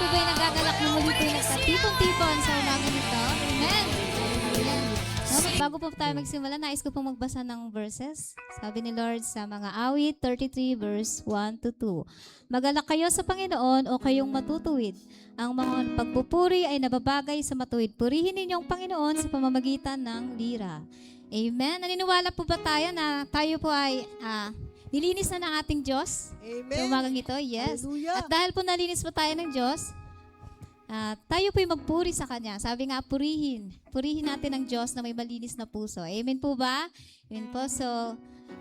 po ba'y nagagalak na muli po nagkatipon-tipon sa umagang ito? Amen! Amen. No, bago po tayo magsimula, nais ko pong magbasa ng verses. Sabi ni Lord sa mga awit 33 verse 1 to 2. Magalak kayo sa Panginoon o kayong matutuwid. Ang mga pagpupuri ay nababagay sa matuwid. Purihin ninyo ang Panginoon sa pamamagitan ng lira. Amen. Naniniwala po ba tayo na tayo po ay nilinis na ng ating Diyos? Amen. Sa umagang ito, yes. Hallelujah. At dahil po nalinis po tayo ng Diyos, tayo po'y magpuri sa Kanya. Sabi nga, purihin. Purihin natin ang Diyos na may malinis na puso. Amen po ba? Amen po. So,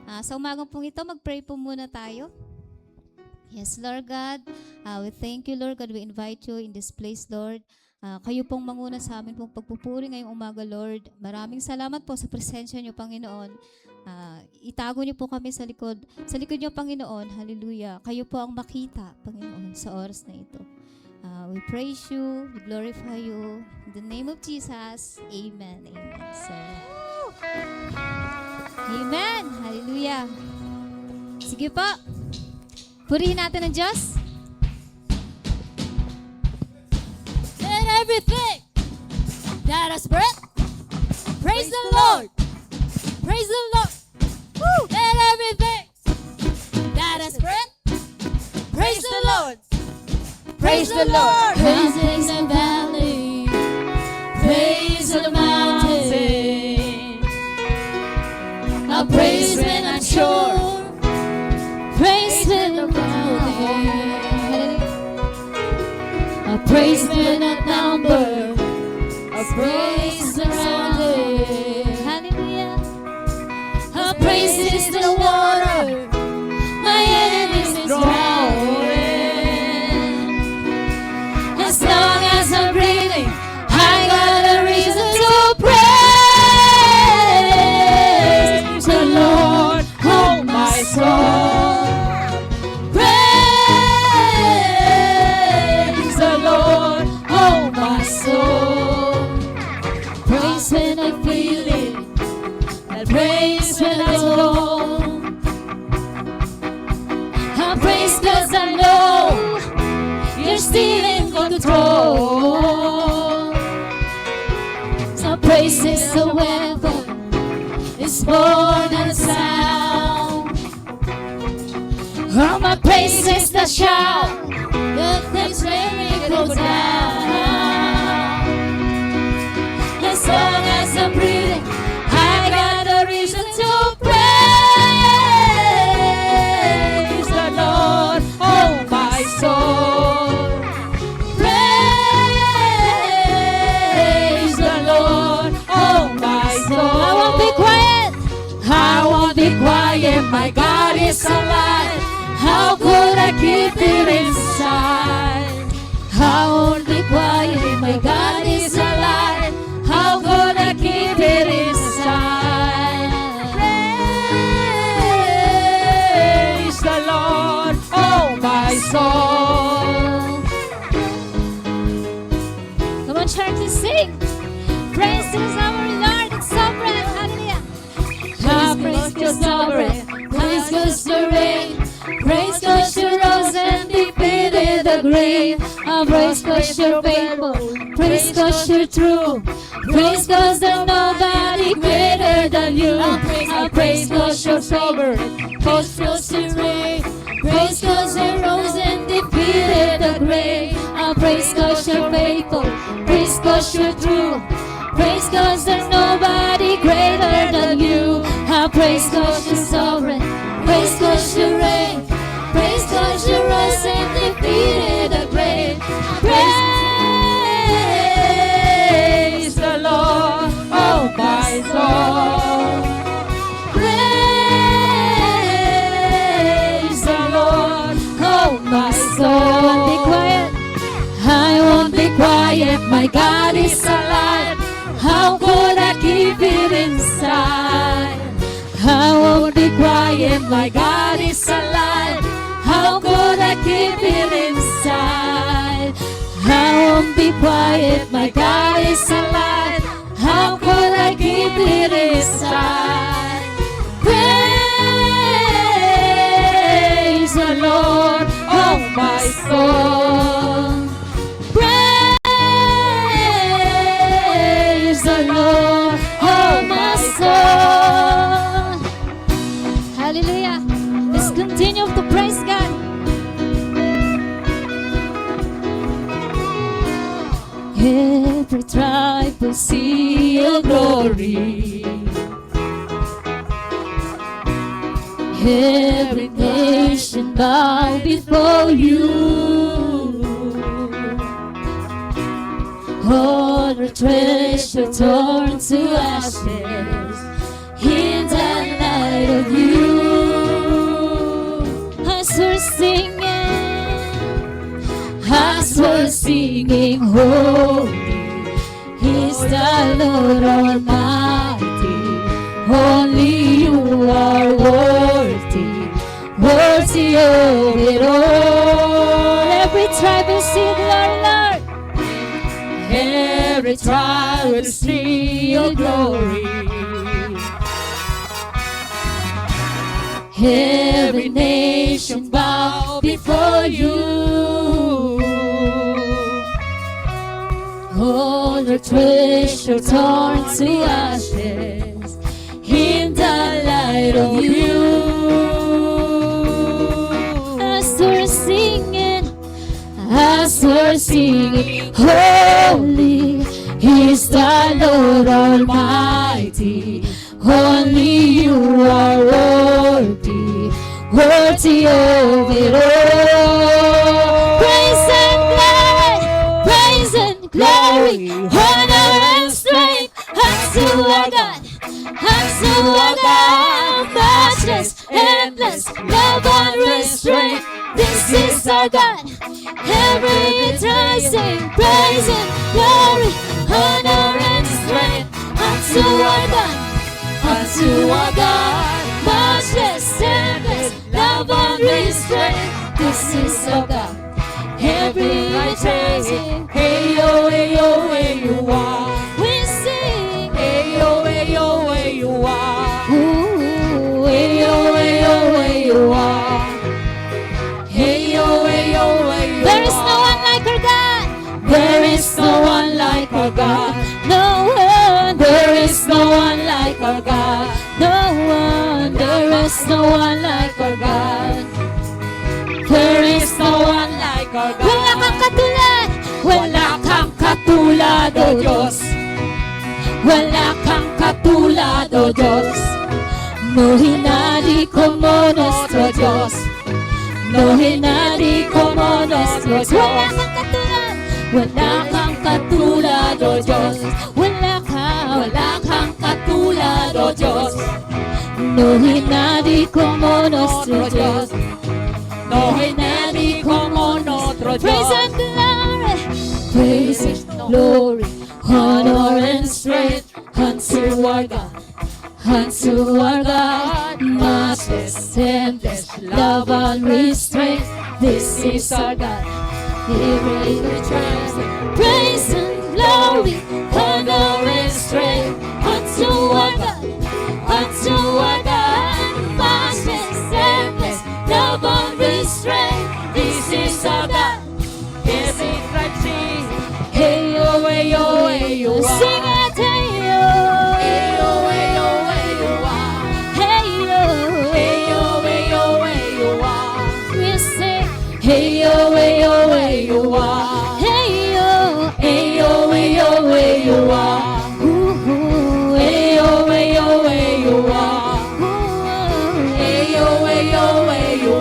sa umagang pong ito, mag-pray po muna tayo. Yes, Lord God. We thank you, Lord God. We invite you in this place, Lord. Kayo pong manguna sa amin pong pagpupuri ngayong umaga, Lord. Maraming salamat po sa presensya niyo, Panginoon. Itago niyo po kami sa likod niyo, Panginoon. Hallelujah. Kayo po ang makita, Panginoon, sa oras na ito. We praise you, we glorify you. In the name of Jesus, amen. Amen. So, amen. Hallelujah. Sige po. Purihin natin ang Diyos. Let everything that has breath praise the Lord. Praise the Lord. Woo! Let everything that has breath praise the Lord. Praise the Lord. Praise the valley. Praise the mountain. I'll praise when I'm sure. Praise when I'm mountain. I'll praise when I'm numbered. I'll praise around it. Hallelujah. I'll praise is the water. My enemies is drowning. As long as I'm breathing, I got a reason to praise the Lord, oh my soul. Praise the Lord, oh my soul. Praise when I feel it, and praise when I don't. I praise 'cause I know you're still in control. So praise is a weapon, it's more than a sound. Oh, my praise is the shout that makes miracles down. As long as I'm breathing, I got a reason to praise the Lord, oh my soul. Praise the Lord, oh my soul. I won't be quiet. I won't be quiet. My God is alive. How could I keep it inside? I won't be quiet. My God is alive. How could I keep it inside? Praise the Lord, oh my soul. Come on, church, let's sing. Praise to our Lord and Sovereign. Hallelujah. Praise to sovereign. Praise goes to reign. Praise goes to rose and defeated the grave. Praise goes to faithful. Praise goes to true. Praise goes to nobody greater than you. Praise goes to sovereign. Praise goes to reign. Praise goes to rose and defeated the grave. Praise goes to faithful. Praise goes to true. Praise goes to nobody greater than you. Praise goes to sovereign. Praise goes to reign. Praise goes to rose and defeated the grave. Praise the Lord, oh my soul. Praise the Lord, oh my soul. I won't be quiet. I won't be quiet. My God is alive. How could I keep it inside? I won't be quiet. My God is alive. How could I keep it inside? I won't be quiet. My God is alive. How could I keep it inside? Praise the Lord, oh my soul. Every tribe will see your glory. Every nation bow before you. All our treasure torn to ashes in the light of you. As we're singing, holy is the Lord Almighty. Only you are worthy, worthy of it all. Every tribe will sing, Lord, Lord. Every tribe will see your glory. Every nation bow before you. All our treasure torn to ashes in the light of you. As we're singing, holy is the Lord Almighty. Only you are worthy, worthy of it all. Praise and glory, honor and strength unto our God, matchless, endless, love unrestrained. This is our God. Every time sing, praise and glory, honor and strength unto our God, matchless, endless, love unrestrained. This is our God. Every time sing, hey yo, hey yo, hey you are. We sing, hey yo, hey yo, hey you are. Ooh, hey yo, hey yo, hey you are. Hey yo, hey yo, hey you are. There is no one like our God. There is no one like our God. No one. There is no one like our God. No one. There is no one like our God. There is no one like our God. Wala kang katulad. Wala kang katulad, O Diyos. Wala kang katulad, O Diyos. No hinadi como nuestro Dios. No hinadi como nuestro Dios. Wala kang katulad. Wala kang katulad, O Diyos. Wala kang katulad, O Diyos. No hinadi como nuestro Dios. No hay nadie como nuestro Dios. Praise and glory, praise and glory, honor and strength unto our God, matchless, endless, love unrestrained. This is our God. Praise and glory, honor and strength unto our God, matchless, endless, love unrestrained. This is our God. Every tribe sing, hey yo, hey yo, hey yo, sing it, hey yo, hey yo, hey yo, hey yo, hey yo, hey yo, hey yo, hey yo. We sing, hey yo, hey yo, hey yo, hey yo, hey yo, hey yo, hey yo. Ooh, hey yo, hey yo, hey yo, hey yo, hey yo, hey yo.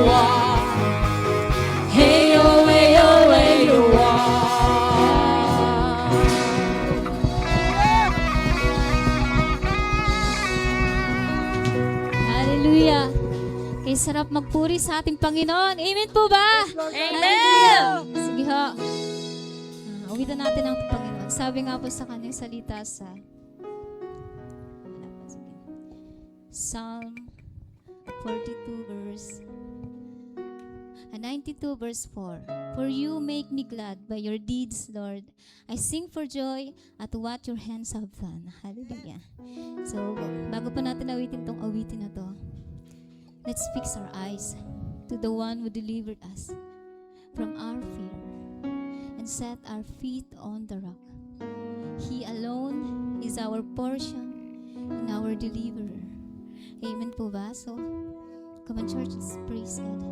Hey yo, hey yo, hey yo. Hallelujah. Kay sarap magpuri sa ating Panginoon. Amen po ba? Amen! Sige ho. Awitan natin ang Panginoon. Sabi nga po sa kanyang salita sa Psalm 42 verse 92 verse 4. For you make me glad by your deeds, Lord. I sing for joy at what your hands have done. Hallelujah. So, bago pa natin awitin tong awitin na to, let's fix our eyes to the one who delivered us from our fear and set our feet on the rock. He alone is our portion and our deliverer. Amen po ba? So, come on church, let's praise God.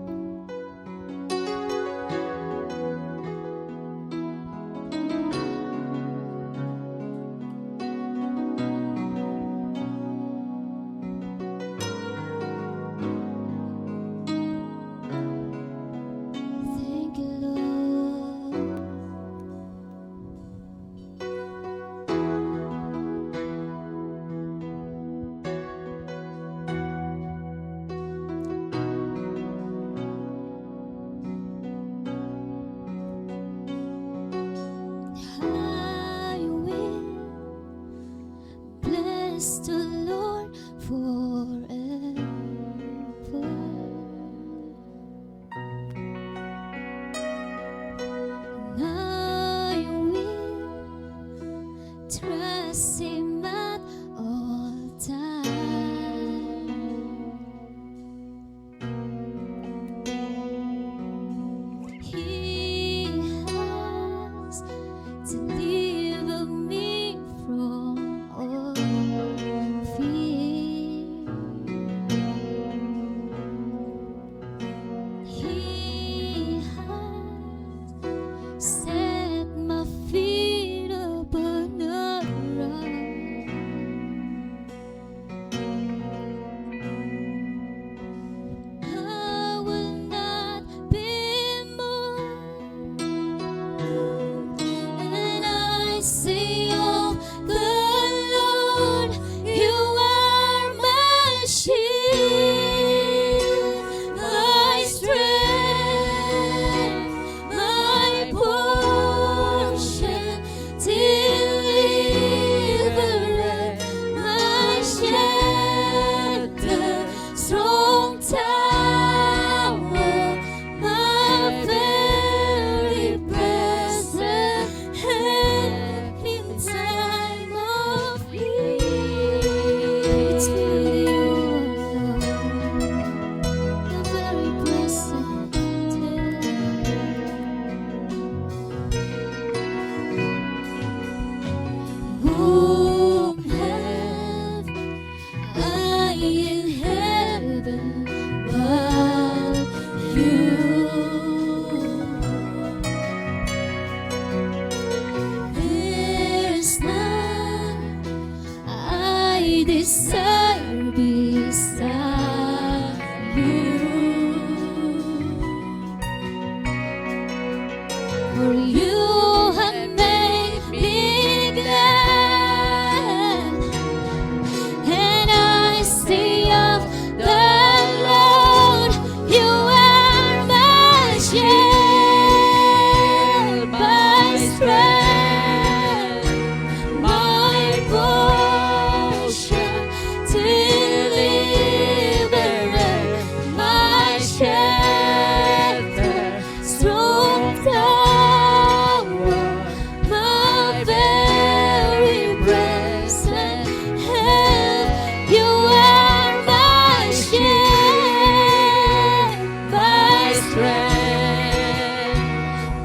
for you have made me glad, and I say of the Lord, you are my shield, my strength, my portion, deliverer, my shelter, strong tower, my very present help. You are my shield, my strength,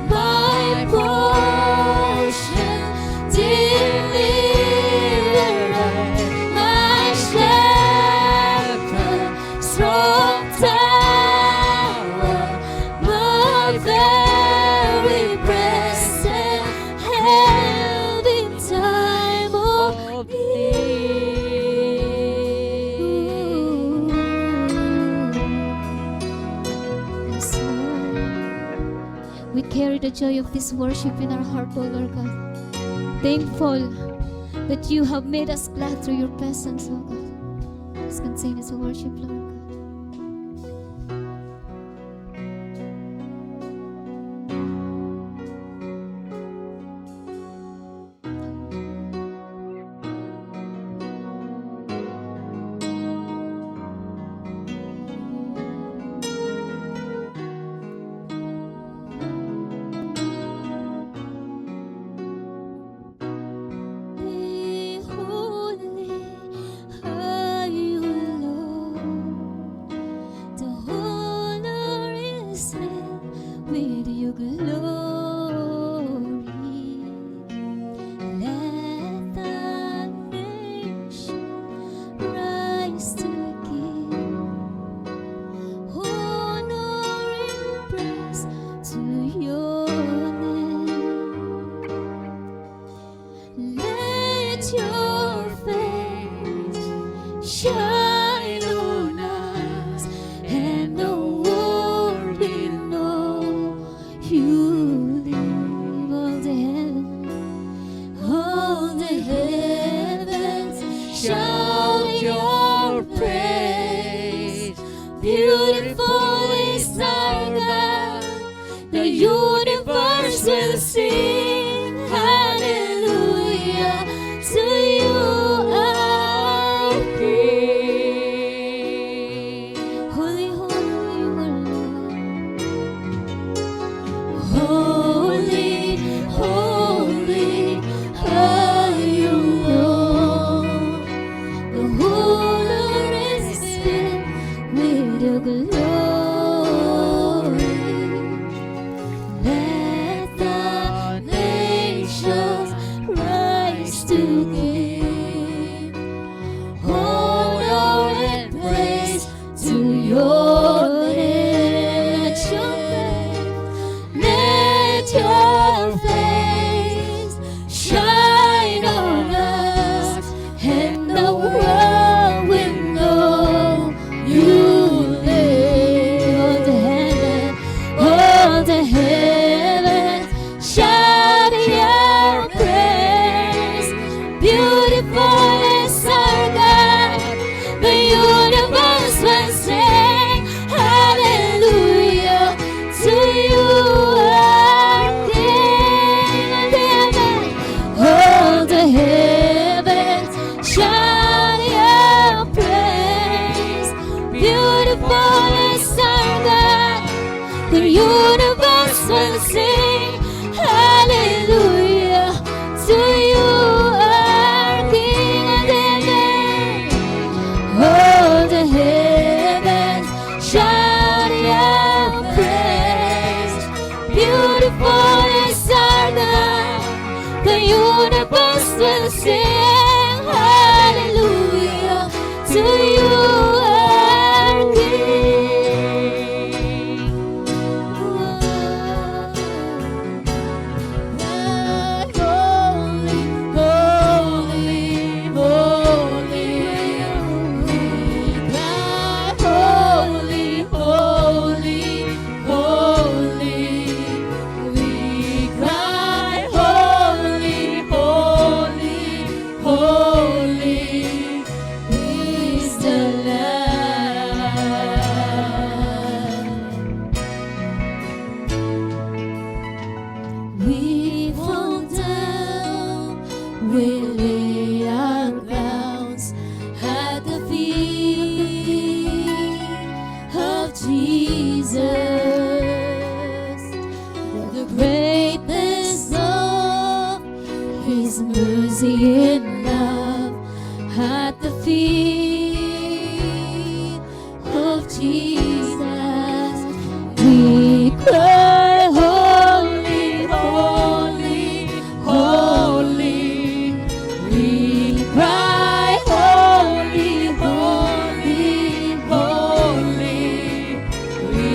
my portion, deliverer, my shelter, strong tower, my very present help in time of need. Yes, Lord. We carry the joy of this worship in our heart, O Lord God. Thankful that you have made us glad through your presence, O God. Let's continue to worship, Lord God. Be holy, are you Lord? The honor is filled with your glory. Let the nation rise to give honor and praise to your name. Let your face shine on us, and the world will know you live. All the heavens shout your praise. Beautiful is our God. The universe will sing hallelujah to you, our King. Holy, holy, holy, holy, are you, Lord. The whole earth is filled with your glory. Let the nations rise to give honor and praise to your name. Let your face shine on us, and the world will know you live. All the heavens shout your praise. Beautiful is our God. The universe will sing hallelujah to you, our King. All the heavens shout your praise. Beautiful is our God. The universe will sing hallelujah to you, our King of heaven. All the heavens shout your praise. Beautiful is our God. The universe will sing hallelujah to you, our King. Holy, holy, holy, holy, holy, holy, we His mercy and love at the feet of Jesus. We cry, holy, holy, holy. We cry, holy, holy, holy. We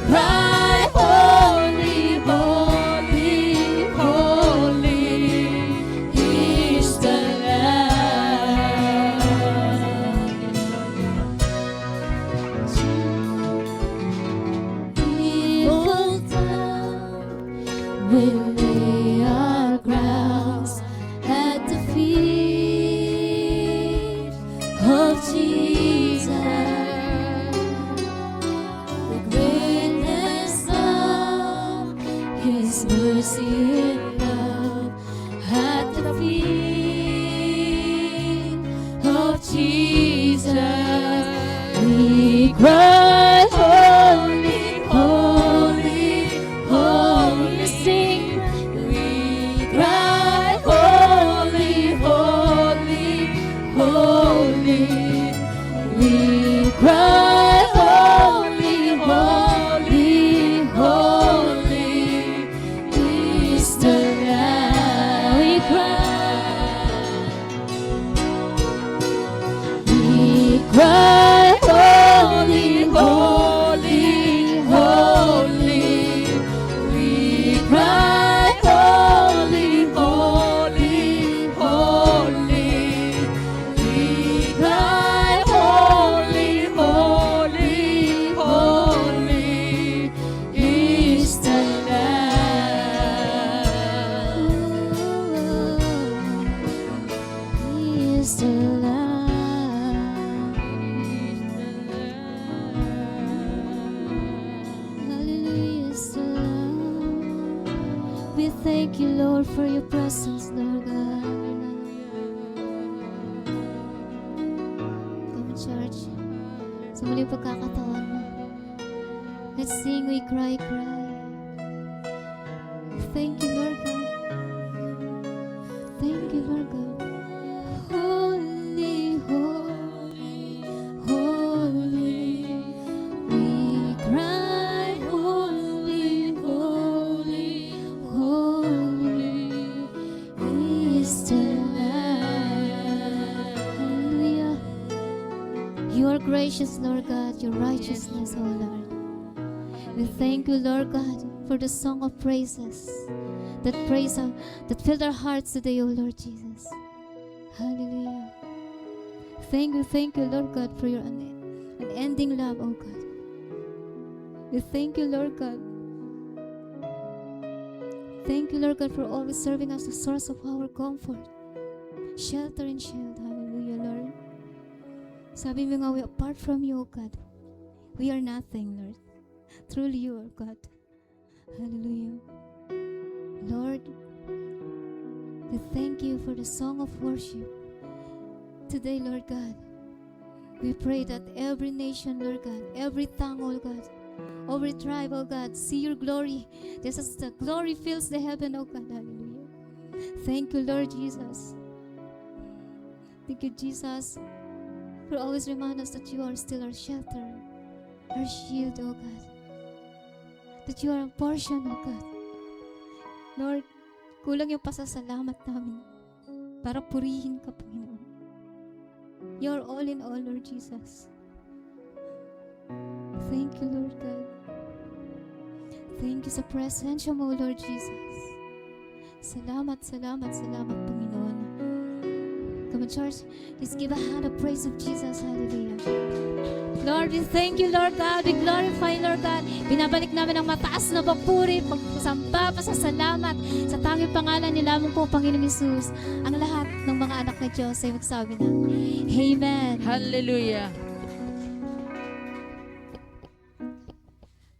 cry, holy, holy, holy is the Lamb. Evil time, we lay our crowns at the feet of Jesus. The greatness of His mercy and love at the feet of Jesus. We cry, holy, holy, holy, sing. We cry, holy, holy, holy. We cry, holy, holy, holy is the Lamb. We cry, holy, holy, holy. We cry, holy, holy, holy. We cry, holy, holy, holy is the Lamb. Is the Lamb. Hallelujah is the Lamb. We thank you, Lord, for your presence, Lord God. Come, church. Sa muling pagkakataon mo, let's sing, we cry, cry. Thank you, Lord God. Thank you, Lord God. Holy, holy, holy. We cry, holy, holy, holy is the Lamb. Hallelujah. You are gracious, Lord God, your righteousness, O Lord. We thank you, Lord God, for the song of praises that filled our hearts today, O Lord Jesus. Hallelujah. Thank you, Lord God, for your unending love, O God. We thank you, Lord God. Thank you, Lord God, for always serving us the source of our comfort, shelter and shield. Hallelujah, Lord. Sabi mo nga, apart from you, O God, we are nothing, Lord. Truly you are God. Hallelujah. Lord, we thank you for the song of worship. Today, Lord God, we pray that every nation, Lord God, every tongue, oh God, every tribe, oh God, see your glory. Just as the glory fills the heaven, oh God. Hallelujah. Thank you, Lord Jesus. Thank you, Jesus, for always remind us that you are still our shelter, our shield, oh God. That you are a portion, oh God. Lord, kulang yung pasasalamat namin para purihin ka, Panginoon. You are all in all, Lord Jesus. Thank you, Lord God. Thank you sa presensya mo, Lord Jesus. Salamat, salamat, salamat, Panginoon. Come on, church. Just give a hand of praise of Jesus. Hallelujah. Lord, we thank you, Lord God. We glorify, Lord God. Binabalik namin ang mataas na papuri, pagpasamba, pasasalamat sa tanging pangalan ni lamang po, Panginoon Hesus. Ang lahat ng mga anak ng Diyos ay magsabi na, Amen. Hallelujah.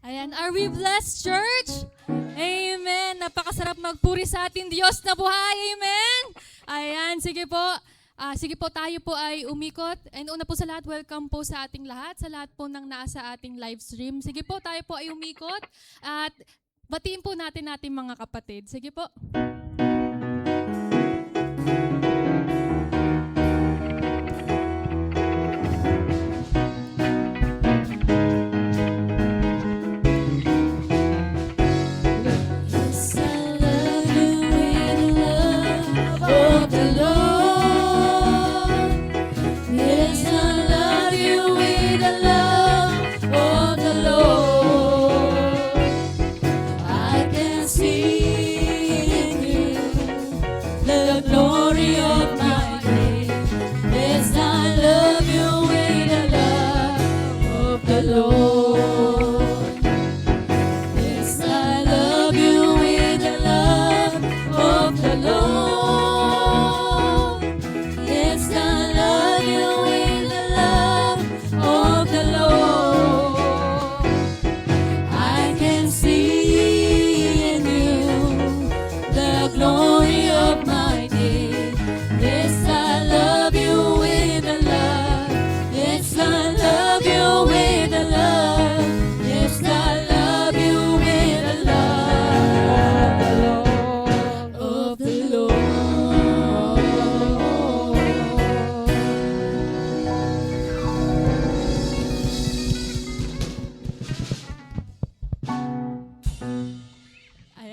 Ayan, are we blessed, church? Amen. Napakasarap magpuri sa ating Diyos na buhay. Amen. Ayan, sige po. Sige po, tayo po ay umikot. And una po sa lahat, welcome po sa ating lahat, sa lahat po ng nasa ating live stream. Sige po, tayo po ay umikot. At batiin po natin mga kapatid. Sige po.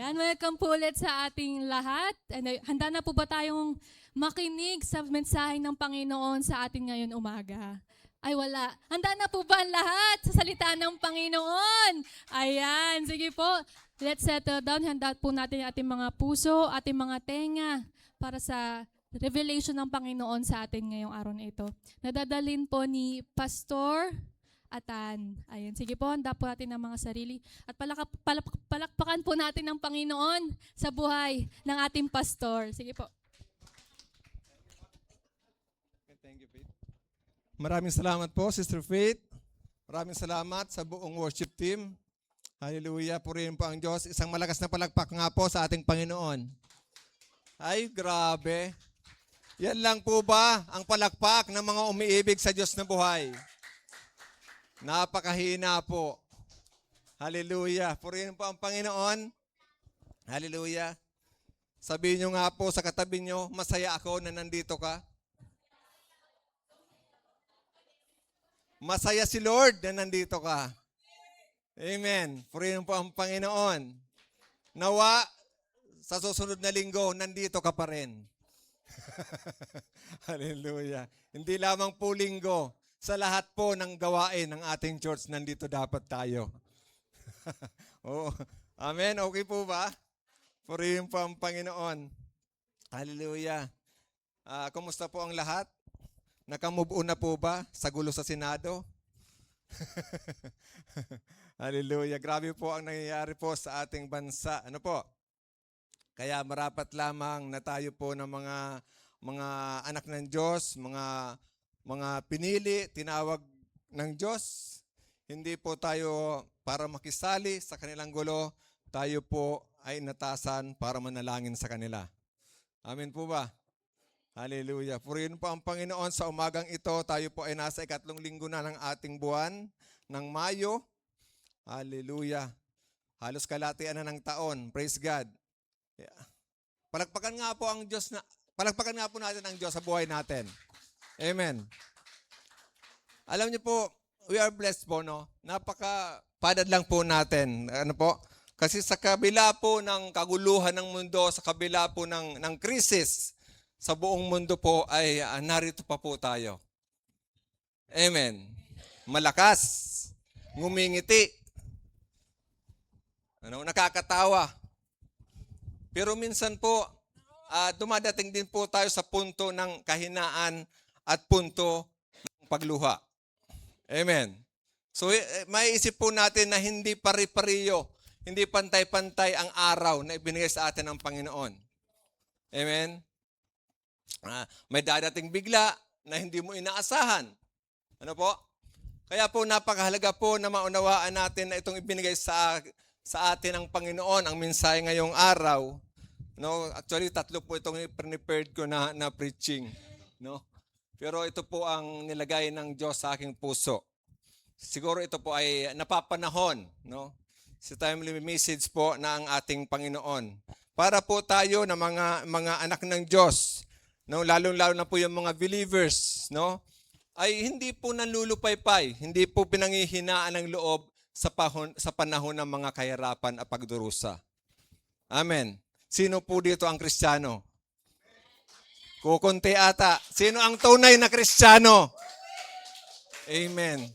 Ayan, welcome po ulit sa ating lahat. Handa na po ba tayong makinig sa mensahe ng Panginoon sa atin ngayon umaga? Ay wala. Handa na po ba ang lahat sa salita ng Panginoon? Ayan, sige po. Let's settle down. Handa po natin yung ating mga puso, ating mga tenga para sa revelation ng Panginoon sa atin ngayong araw na ito. Nadadalin po ni Pastor Atan. Ayan, sige po, handa po natin ang mga sarili. At palakpakan po natin ang Panginoon sa buhay ng ating pastor. Sige po. Thank you, Faith. Maraming salamat po, Sister Faith. Maraming salamat sa buong worship team. Hallelujah, purihin po ang Diyos. Isang malakas na palakpak nga po sa ating Panginoon. Ay, grabe. Yan lang po ba ang palakpak ng mga umiibig sa Diyos na buhay? Napakahina po. Hallelujah. Purihin po ang Panginoon. Hallelujah. Sabihin nyo nga po sa katabi nyo, masaya ako na nandito ka. Masaya si Lord na nandito ka. Amen. Purihin po ang Panginoon. Nawa, sa susunod na linggo, nandito ka pa rin. Hallelujah. Hindi lamang po linggo, sa lahat po ng gawain ng ating church, nandito dapat tayo. Oh, amen. Okay po ba? Purihin po ang Panginoon. Hallelujah. Kumusta po ang lahat? Nakamove on na po ba sa gulo sa Senado? Hallelujah. Grabe po ang nangyayari po sa ating bansa. Ano po? Kaya marapat lamang na tayo po ng mga anak ng Diyos, mga pinili, tinawag ng Diyos. Hindi po tayo para makisali sa kanilang gulo. Tayo po ay natasan para manalangin sa kanila. Amen po ba? Hallelujah. Purihin po ang Panginoon sa umagang ito. Tayo po ay nasa 3 linggo na ng ating buwan ng Mayo. Hallelujah. Halos kalahatian na ng taon. Praise God. Yeah. Palakpakan nga po natin ang Diyos sa buhay natin. Amen. Alam niyo po, we are blessed po, no? Napaka-padad lang po natin. Ano po? Kasi sa kabila po ng kaguluhan ng mundo, sa kabila po ng krisis sa buong mundo po, ay narito pa po tayo. Amen. Malakas. Ngumingiti. Nakakatawa. Pero minsan po, dumadating din po tayo sa punto ng kahinaan at punto ng pagluha. Amen. So, maiisip po natin na hindi pari-pariyo, hindi pantay-pantay ang araw na ibinigay sa atin ng Panginoon. Amen. May dadating bigla na hindi mo inaasahan. Ano po? Kaya po napakahalaga po na maunawaan natin na itong ibinigay sa atin ng Panginoon, ang mensahe ngayong araw. No, actually 3 po itong prepared ko na preaching, no? Pero ito po ang nilagay ng Diyos sa aking puso. Siguro ito po ay napapanahon, no? Si timely message po ng ating Panginoon. Para po tayo na mga anak ng Diyos, no, lalo-lalo na po yung mga believers, no? Ay hindi po nanlulupaypay, hindi po pinanghihinaan ng loob sa panahon ng mga kahirapan at pagdurusa. Amen. Sino po dito ang Kristiyano? Kukunti ata. Sino ang tunay na Kristiyano? Amen.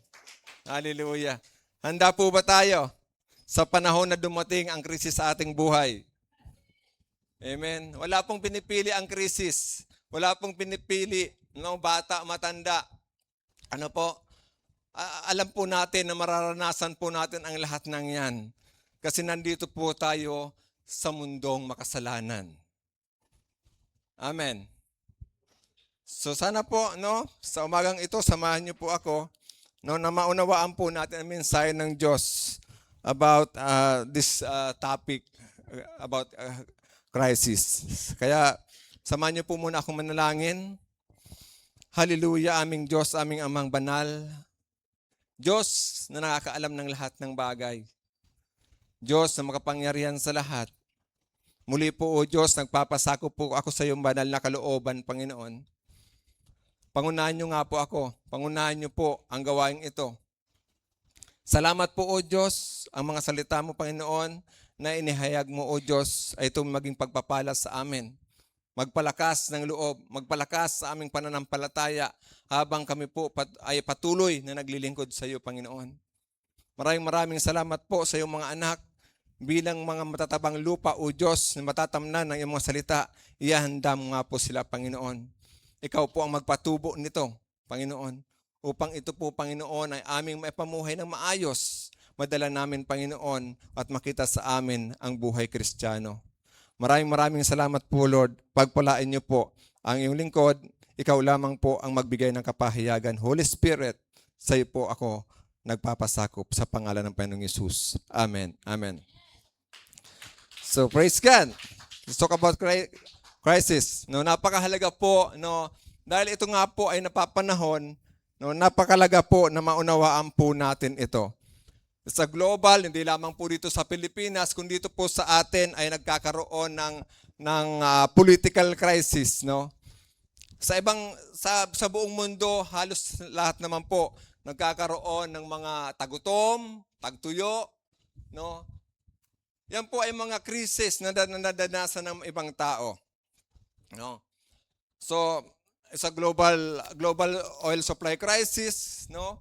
Hallelujah. Handa po ba tayo sa panahon na dumating ang krisis sa ating buhay? Amen. Wala pong pinipili ang krisis. Wala pong pinipili ng bata, matanda. Ano po? Alam po natin na mararanasan po natin ang lahat ng yan. Kasi nandito po tayo sa mundong makasalanan. Amen. So sana po, no, sa umagang ito, samahan niyo po ako, no, na maunawaan po natin ang mensahe ng Diyos about this topic, about crisis. Kaya, samahan niyo po muna akong manalangin. Hallelujah, aming Diyos, aming Amang Banal. Diyos na nakakaalam ng lahat ng bagay. Diyos na makapangyarihan sa lahat. Muli po, O Diyos, nagpapasako po ako sa iyong banal na kalooban, Panginoon. Pangunahan niyo nga po ako. Pangunahan niyo po ang gawain ito. Salamat po, O Diyos, ang mga salita mo, Panginoon, na inihayag mo, O Diyos, ay ito maging pagpapala sa amin. Magpalakas ng loob, magpalakas sa aming pananampalataya habang kami po ay patuloy na naglilingkod sa iyo, Panginoon. Maraming salamat po sa iyong mga anak. Bilang mga matatabang lupa, O Diyos, na matatamnan ng iyong mga salita, ihahanda mo nga po sila, Panginoon. Ikaw po ang magpatubo nito, Panginoon, upang ito po, Panginoon, ay aming maipamuhay ng maayos. Madala namin, Panginoon, at makita sa amin ang buhay Kristiyano. Maraming salamat po, Lord. Pagpalain niyo po ang iyong lingkod. Ikaw lamang po ang magbigay ng kapahayagan. Holy Spirit, sa iyo po ako nagpapasakop sa pangalan ng Panginoong Yesus. Amen. Amen. So, praise God. Let's talk about crisis. No, napakahalaga po, no, dahil ito nga po ay napapanahon, no, napakalaga po na maunawaan po natin ito. Sa global, hindi lamang po dito sa Pilipinas, kundi dito po sa atin ay nagkakaroon ng political crisis, no? Sa buong mundo, halos lahat naman po nagkakaroon ng mga tagutom, tagtuyo, no? Yan po ay mga krisis na nadanasan ng ibang tao, no? So, sa global oil supply crisis, no?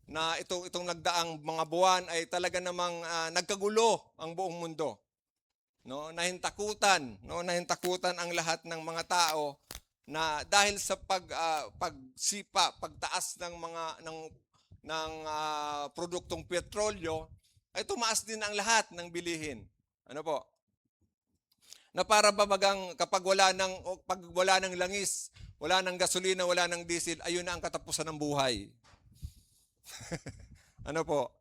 Na itong nagdaang mga buwan ay talaga namang nagkagulo ang buong mundo. No, nahintakutan ang lahat ng mga tao na dahil sa pagsipa, pagtaas ng produktong petrolyo ay tumaas din ang lahat ng bilihin. Ano po? Na para babagang kapag wala ng langis, wala ng gasolina, wala ng diesel, ayun na ang katapusan ng buhay. Ano po?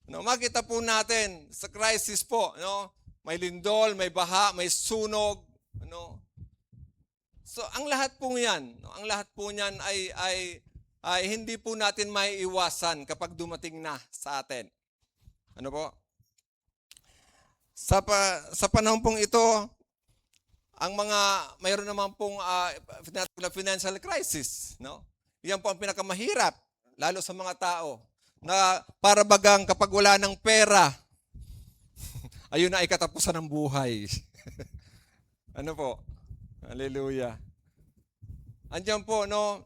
No, makita po natin sa crisis po, no? May lindol, may baha, may sunog, ano? So, ang lahat po 'yan, no? Ang lahat po niyan ay hindi po natin maiiwasan kapag dumating na sa atin. Ano po? Sa panahon pong ito, mayroon naman pong financial crisis, no? Yan po ang pinakamahirap, lalo sa mga tao, na para bagang kapag wala ng pera, ayun na ay katapusan ng buhay. Ano po? Hallelujah. Andiyan po, no,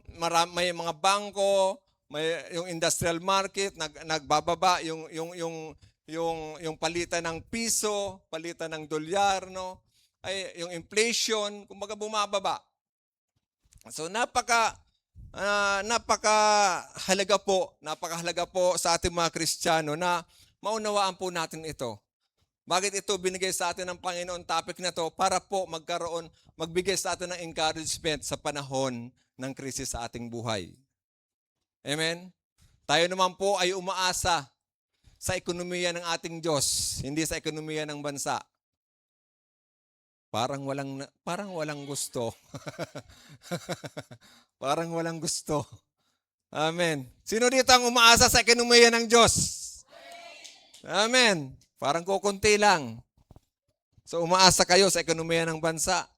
may mga bangko, may yung industrial market nagbababa, yung palitan ng piso, palitan ng dolyar, no? Ay yung inflation, kumbaga bumababa. So napakahalaga po sa ating mga Kristiyano na maunawaan po natin ito. Bakit ito binigay sa atin ng Panginoon topic na to? Para po magbigay sa atin ng encouragement sa panahon ng krisis sa ating buhay. Amen? Tayo naman po ay umaasa sa ekonomiya ng ating Diyos, hindi sa ekonomiya ng bansa. Parang walang gusto. Parang walang gusto. Amen. Sino dito ang umaasa sa ekonomiya ng Diyos? Amen. Parang kukunti lang. So umaasa kayo sa ekonomiya ng bansa.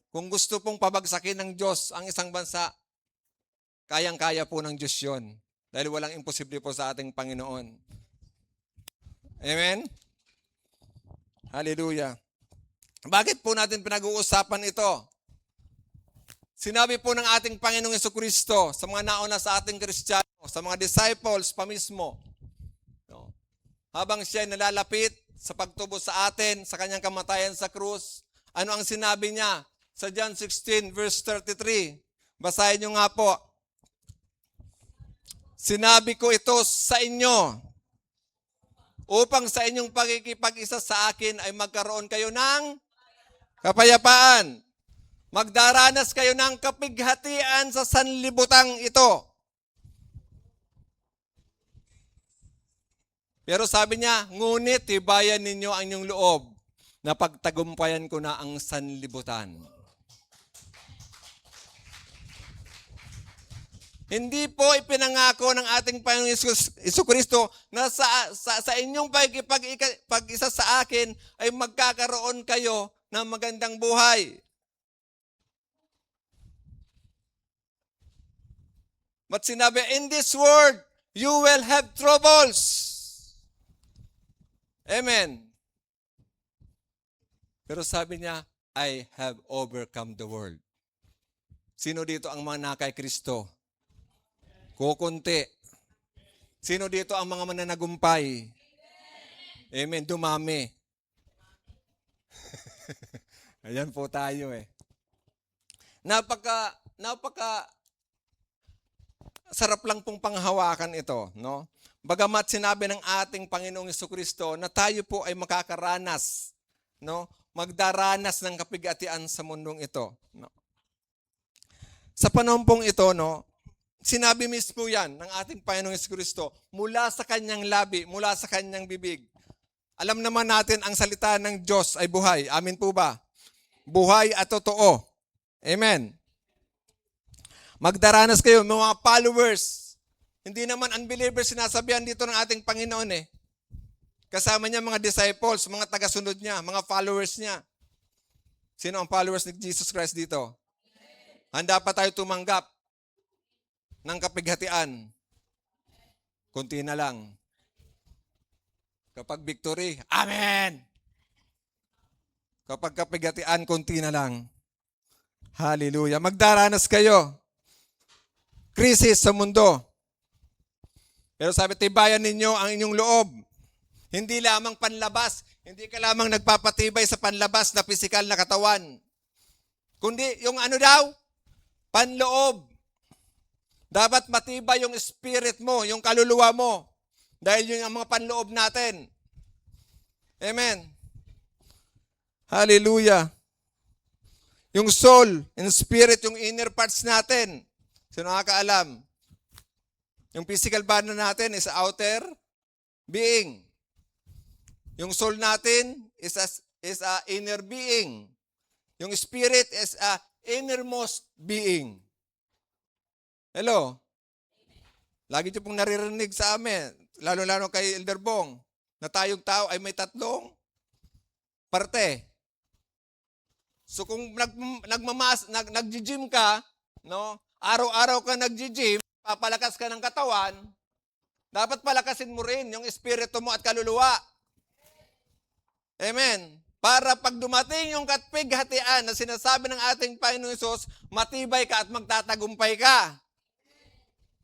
Kung gusto pong pabagsakin ng Diyos ang isang bansa, kayang-kaya po ng Diyos yun. Dahil walang imposible po sa ating Panginoon. Amen? Hallelujah. Bakit po natin pinag-uusapan ito? Sinabi po ng ating Panginoong Jesucristo sa mga nauna sa ating Kristiyano, sa mga disciples pa mismo, no? Habang siya nalalapit sa pagtubo sa atin, sa kanyang kamatayan sa krus, ano ang sinabi niya? Sa John 16 verse 33, basahin niyo nga po. Sinabi ko ito sa inyo, upang sa inyong pagkikipag-isa sa akin ay magkaroon kayo ng kapayapaan. Magdaranas kayo ng kapighatian sa sanlibutang ito. Pero sabi niya, ngunit tibayan ninyo ang inyong loob na pagtagumpayan ko na ang sanlibutan. Hindi po ipinangako ng ating Panginoong Jesucristo na sa inyong pag-isa sa akin ay magkakaroon kayo ng magandang buhay. But sinabi, in this world, you will have troubles. Amen. Pero sabi niya, I have overcome the world. Sino dito ang mga nakay Kristo? Kukunti. Sino dito ang mga mananagumpay? Amen. Dumami. Ayan po tayo eh. Napaka sarap lang pong panghawakan ito, no? Bagamat sinabi ng ating Panginoong Jesucristo na tayo po ay makakaranas, no? Magdaranas ng kapigatian sa mundong ito, no? Sa panahon pong ito, no, sinabi mismo yan ng ating Panginoong Jesucristo mula sa kanyang labi, mula sa kanyang bibig. Alam naman natin ang salita ng Diyos ay buhay. Amin po ba? Buhay at totoo. Amen. Magdaranas kayo, mga followers. Hindi naman unbelievers sinasabihan dito ng ating Panginoon eh. Kasama niya mga disciples, mga tagasunod niya, mga followers niya. Sino ang followers ni Jesus Christ dito? Handa pa tayo tumanggap ng kapighatian. Kunti na lang. Kapag victory, Amen! Kapag kapighatian, kunti na lang. Hallelujah. Magdaranas kayo. Krisis sa mundo. Pero sabi, tibayan ninyo ang inyong loob. Hindi lamang panlabas. Hindi ka lamang nagpapatibay sa panlabas na pisikal na katawan. Kundi yung ano daw? Panloob. Dapat matibay yung spirit mo, yung kaluluwa mo. Dahil yun ang mga panloob natin. Amen. Hallelujah. Yung soul and spirit, yung inner parts natin. Sino nakakaalam? Yung physical body natin is outer being. Yung soul natin is a inner being. Yung spirit is a innermost being. Hello? Lagi niyo pong naririnig sa amin, lalo-lalo kay Elder Bong, na tayong tao ay may tatlong parte. So kung nag-gym ka, no? Araw-araw ka nag-gym, papalakas ka ng katawan, dapat palakasin mo rin yung espiritu mo at kaluluwa. Amen. Para pag dumating yung kapighatian na sinasabi ng ating Panginoong Hesus, matibay ka at magtatagumpay ka.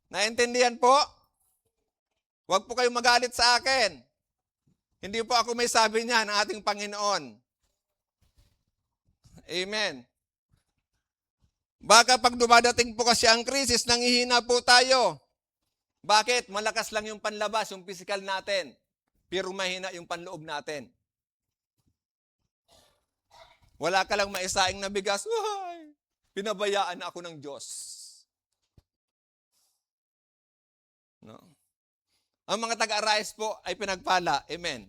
Naintindihan po? Huwag po kayong magalit sa akin. Hindi po ako may sabi niya ng ating Panginoon. Amen. Baka pag dumadating po kasi ang krisis, nangihina po tayo. Bakit? Malakas lang yung panlabas, yung physical natin. Pero mahina yung panloob natin. Wala ka lang maisaing na bigas, ay, pinabayaan ako ng Diyos. No? Ang mga taga-arise po ay pinagpala. Amen.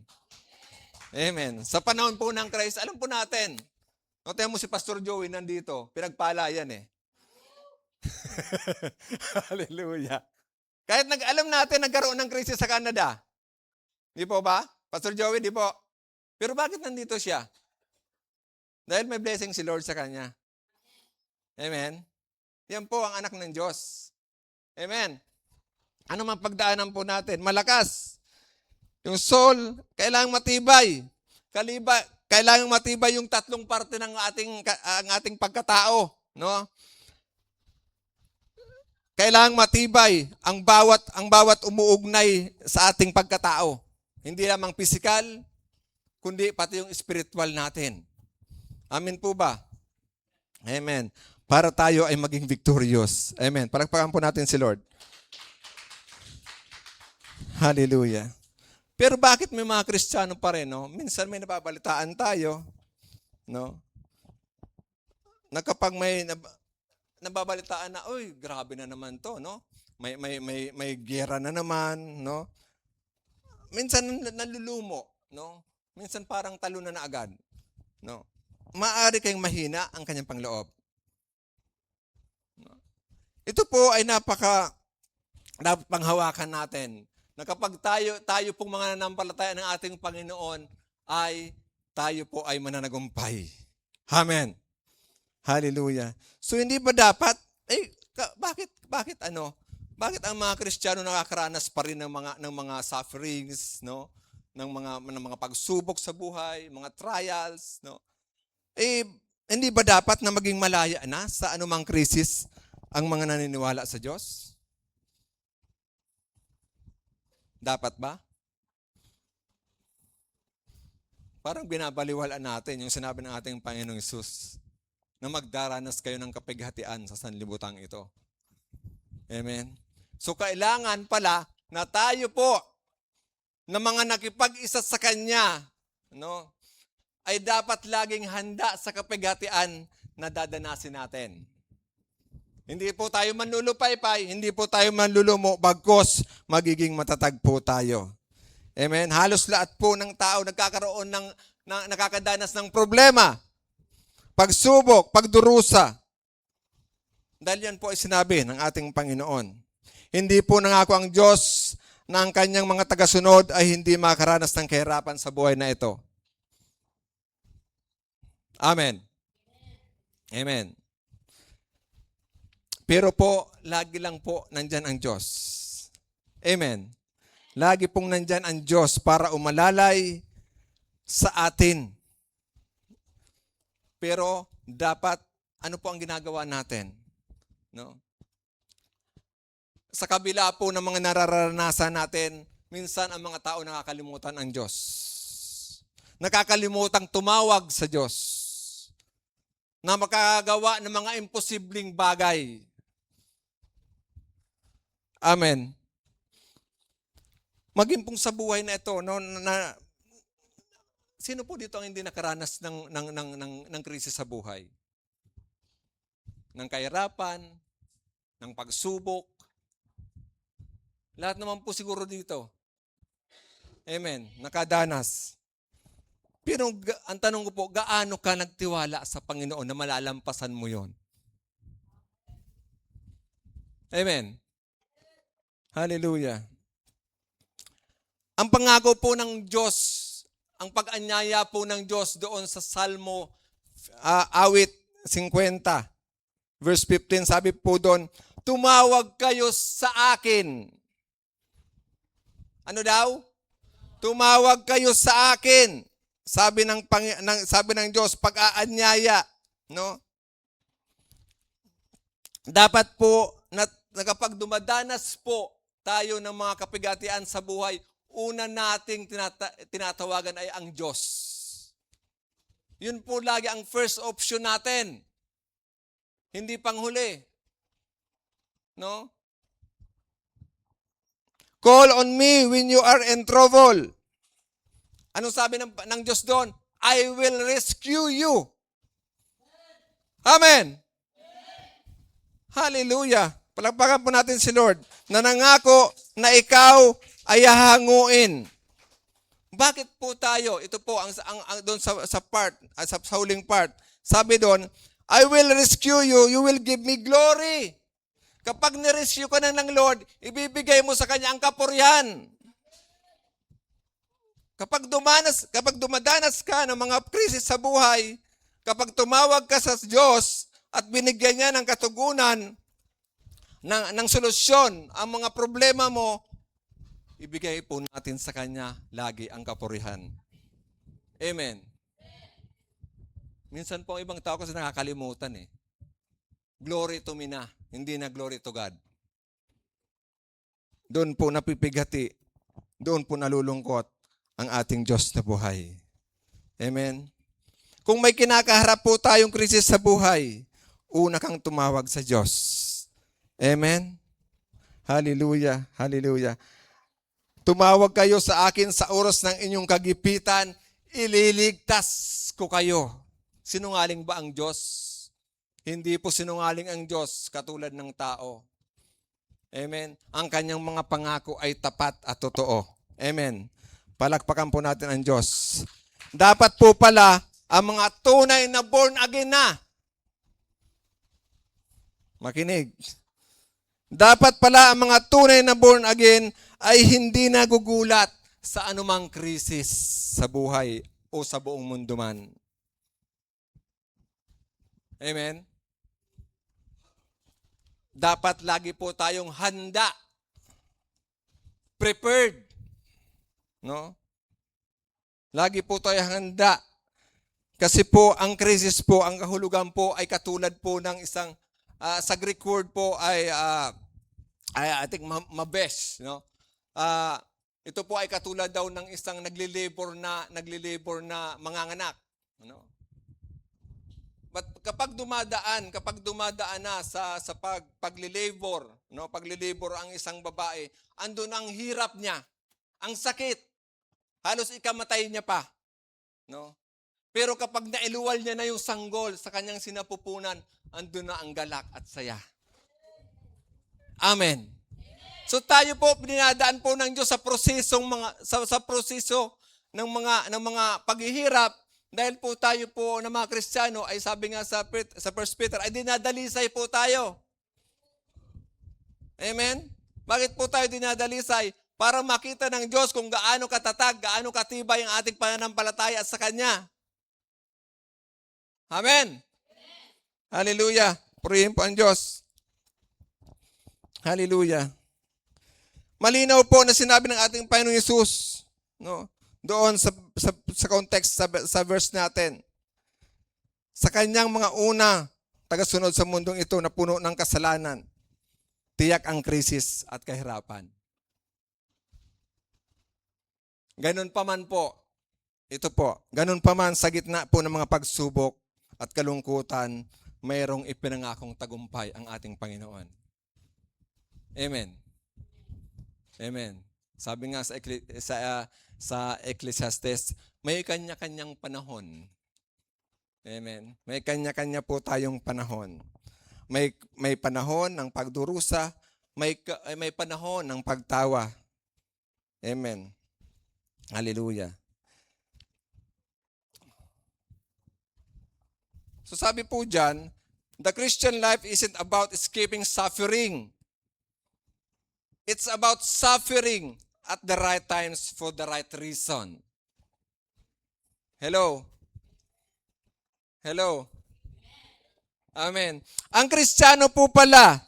Amen. Sa panahon po ng Christ, alam po natin, notayan mo si Pastor Joey nandito, pinagpala yan eh. Hallelujah. Kahit alam natin nagkaroon ng krisis sa Canada. Di po ba? Pastor Joey, di po. Pero bakit nandito siya? Dahil may blessing si Lord sa kanya. Amen? Yan po ang anak ng Diyos. Amen? Ano man pagdaanan po natin? Malakas. Yung soul, kailangang matibay. Kailangang matibay yung tatlong parte ng ating pagkatao. No? Kailangang matibay ang bawat umuugnay sa ating pagkatao. Hindi lamang physical, kundi pati yung spiritual natin. Amen po ba? Amen. Para tayo ay maging victorious. Amen. Palakpakan po natin si Lord. Hallelujah. Pero bakit may mga Kristiyano pa rin, no? Minsan may nababalitaan tayo, no? Na kapag may nababalitaan na, oy, grabe na naman to, no? May giyera na naman, no? Minsan nalulumo, no? Minsan parang talo na agad, no? Maaari kayong mahina ang kanyang pangloob. No? Ito po ay dapat panghawakan natin na kapag tayo pong mga nanampalataya ng ating Panginoon ay tayo po ay mananagumpay. Amen. Hallelujah. So hindi ba dapat, bakit ang mga Kristiyano nakakaranas pa rin ng mga sufferings, no? Ng mga pagsubok sa buhay, mga trials, no? hindi ba dapat na maging malaya na sa anumang krisis ang mga naniniwala sa Diyos? Dapat ba? Parang binabaliwalaan natin yung sinabi ng ating Panginoong Hesus na magdaranas kayo ng kapighatian sa sanlibutan ito. Amen? So kailangan pala na tayo po na mga nakipag-isa sa Kanya, no, ay dapat laging handa sa kapighatian na dadanasin natin. Hindi po tayo manlulupaypay, hindi po tayo manlulumo, bagkos magiging matatag po tayo. Amen? Halos lahat po ng tao nagkakaroon nakakadanas ng problema, pagsubok, pagdurusa. Dahil yan po ay sinabi ng ating Panginoon. Hindi po nangako ang Diyos na ang kanyang mga tagasunod ay hindi makaranas ng kahirapan sa buhay na ito. Amen. Amen. Pero po, lagi lang po nandyan ang Diyos. Amen. Lagi pong nandyan ang Diyos para umalalay sa atin. Pero dapat, ano po ang ginagawa natin? No? Sa kabila po ng mga nararanasan natin, minsan ang mga tao nakakalimutan ang Diyos. Nakakalimutang tumawag sa Diyos na makagawa ng mga imposibleng bagay. Amen. Maging pong sa buhay na ito, no, sino po dito ang hindi nakaranas ng krisis sa buhay? Ng kahirapan, ng pagsubok. Lahat naman po siguro dito. Amen. Nakadanas. Pero ang tanong ko po, gaano ka nagtiwala sa Panginoon na malalampasan mo yon? Amen. Hallelujah. Ang pangako po ng Diyos, ang pag-anyaya po ng Diyos doon sa Salmo, awit 50, verse 15, sabi po doon, tumawag kayo sa akin. Ano daw? Tumawag kayo sa akin. Sabi ng Diyos, pag-aanyaya, no? Dapat po na kapag dumadanas po tayo ng mga kapigatian sa buhay, una nating tinatawagan ay ang Diyos. Yun po lagi ang first option natin. Hindi panghuli. No? Call on me when you are in trouble. Anong sabi ng Diyos doon? I will rescue you. Amen. Hallelujah. Palakpakan po natin si Lord na nangako na ikaw ay hahanguin. Bakit po tayo? Ito po ang doon sa huling part. Sabi doon, I will rescue you, you will give me glory. Kapag ni-rescue ka na ng Lord, ibibigay mo sa Kanya ang kapurihan. Kapag dumadanas ka ng mga krisis sa buhay, kapag tumawag ka sa Diyos at binigyan niya ng katugunan, ng solusyon, ang mga problema mo, ibigay po natin sa Kanya lagi ang kapurihan. Amen. Minsan po ang ibang tao kasi nakakalimutan eh. Glory to me na, hindi na glory to God. Doon po napipigati, doon po nalulungkot ang ating Diyos na buhay. Amen. Kung may kinakaharap po tayong krisis sa buhay, una kang tumawag sa Diyos. Amen. Hallelujah. Hallelujah. Tumawag kayo sa akin sa oras ng inyong kagipitan, ililigtas ko kayo. Sinungaling ba ang Diyos? Hindi po sinungaling ang Diyos katulad ng tao. Amen. Ang kanyang mga pangako ay tapat at totoo. Amen. Palakpakan po natin ang Diyos. Dapat po pala ang mga tunay na born again na. Makinig. Dapat pala ang mga tunay na born again ay hindi nagugulat sa anumang krisis sa buhay o sa buong mundo man. Amen? Dapat lagi po tayong handa. Prepared. No? Lagi po tayo handa Kasi po, ang krisis po, ang kahulugan po ay katulad po ng isang, sa Greek word po ay, I think, mabes. No? Ito po ay katulad daw ng isang naglilabor na manganganak. Ano? But kapag dumadaan na sa paglilabor, no, paglilabor ang isang babae, andun ang hirap niya, ang sakit. Halos ikamatay niya pa, no? Pero kapag nailuwal niya na yung sanggol sa kanyang sinapupunan, andun na ang galak at saya. Amen. So tayo po dinadaan po ng Diyos sa prosesong sa proseso ng mga paghihirap. Dahil po tayo po na mga Kristiyano ay sabi nga sa 1 Peter ay dinadalisay po tayo. Amen? Bakit po tayo dinadalisay? Para makita ng Diyos kung gaano katatag, gaano katibay ang ating pananampalataya sa Kanya. Amen? Hallelujah. Purihin po ang Diyos. Hallelujah. Malinaw po na sinabi ng ating Panginoong Hesus, no? Doon sa context sa verse natin. Sa kanyang mga una, tagasunod sa mundong ito na puno ng kasalanan, tiyak ang krisis at kahirapan. Ganun pa man po, ito po, ganun pa man sa gitna po ng mga pagsubok at kalungkutan, mayroong ipinangakong tagumpay ang ating Panginoon. Amen. Amen. Sabi nga sa Ecclesiastes, may kanya-kanyang panahon. Amen. May kanya-kanya po tayong panahon. May panahon ng pagdurusa, may panahon ng pagtawa. Amen. Hallelujah. So sabi po dyan, the Christian life isn't about escaping suffering. It's about suffering at the right times for the right reason. Hello? Hello? Amen. Ang Kristiyano po pala,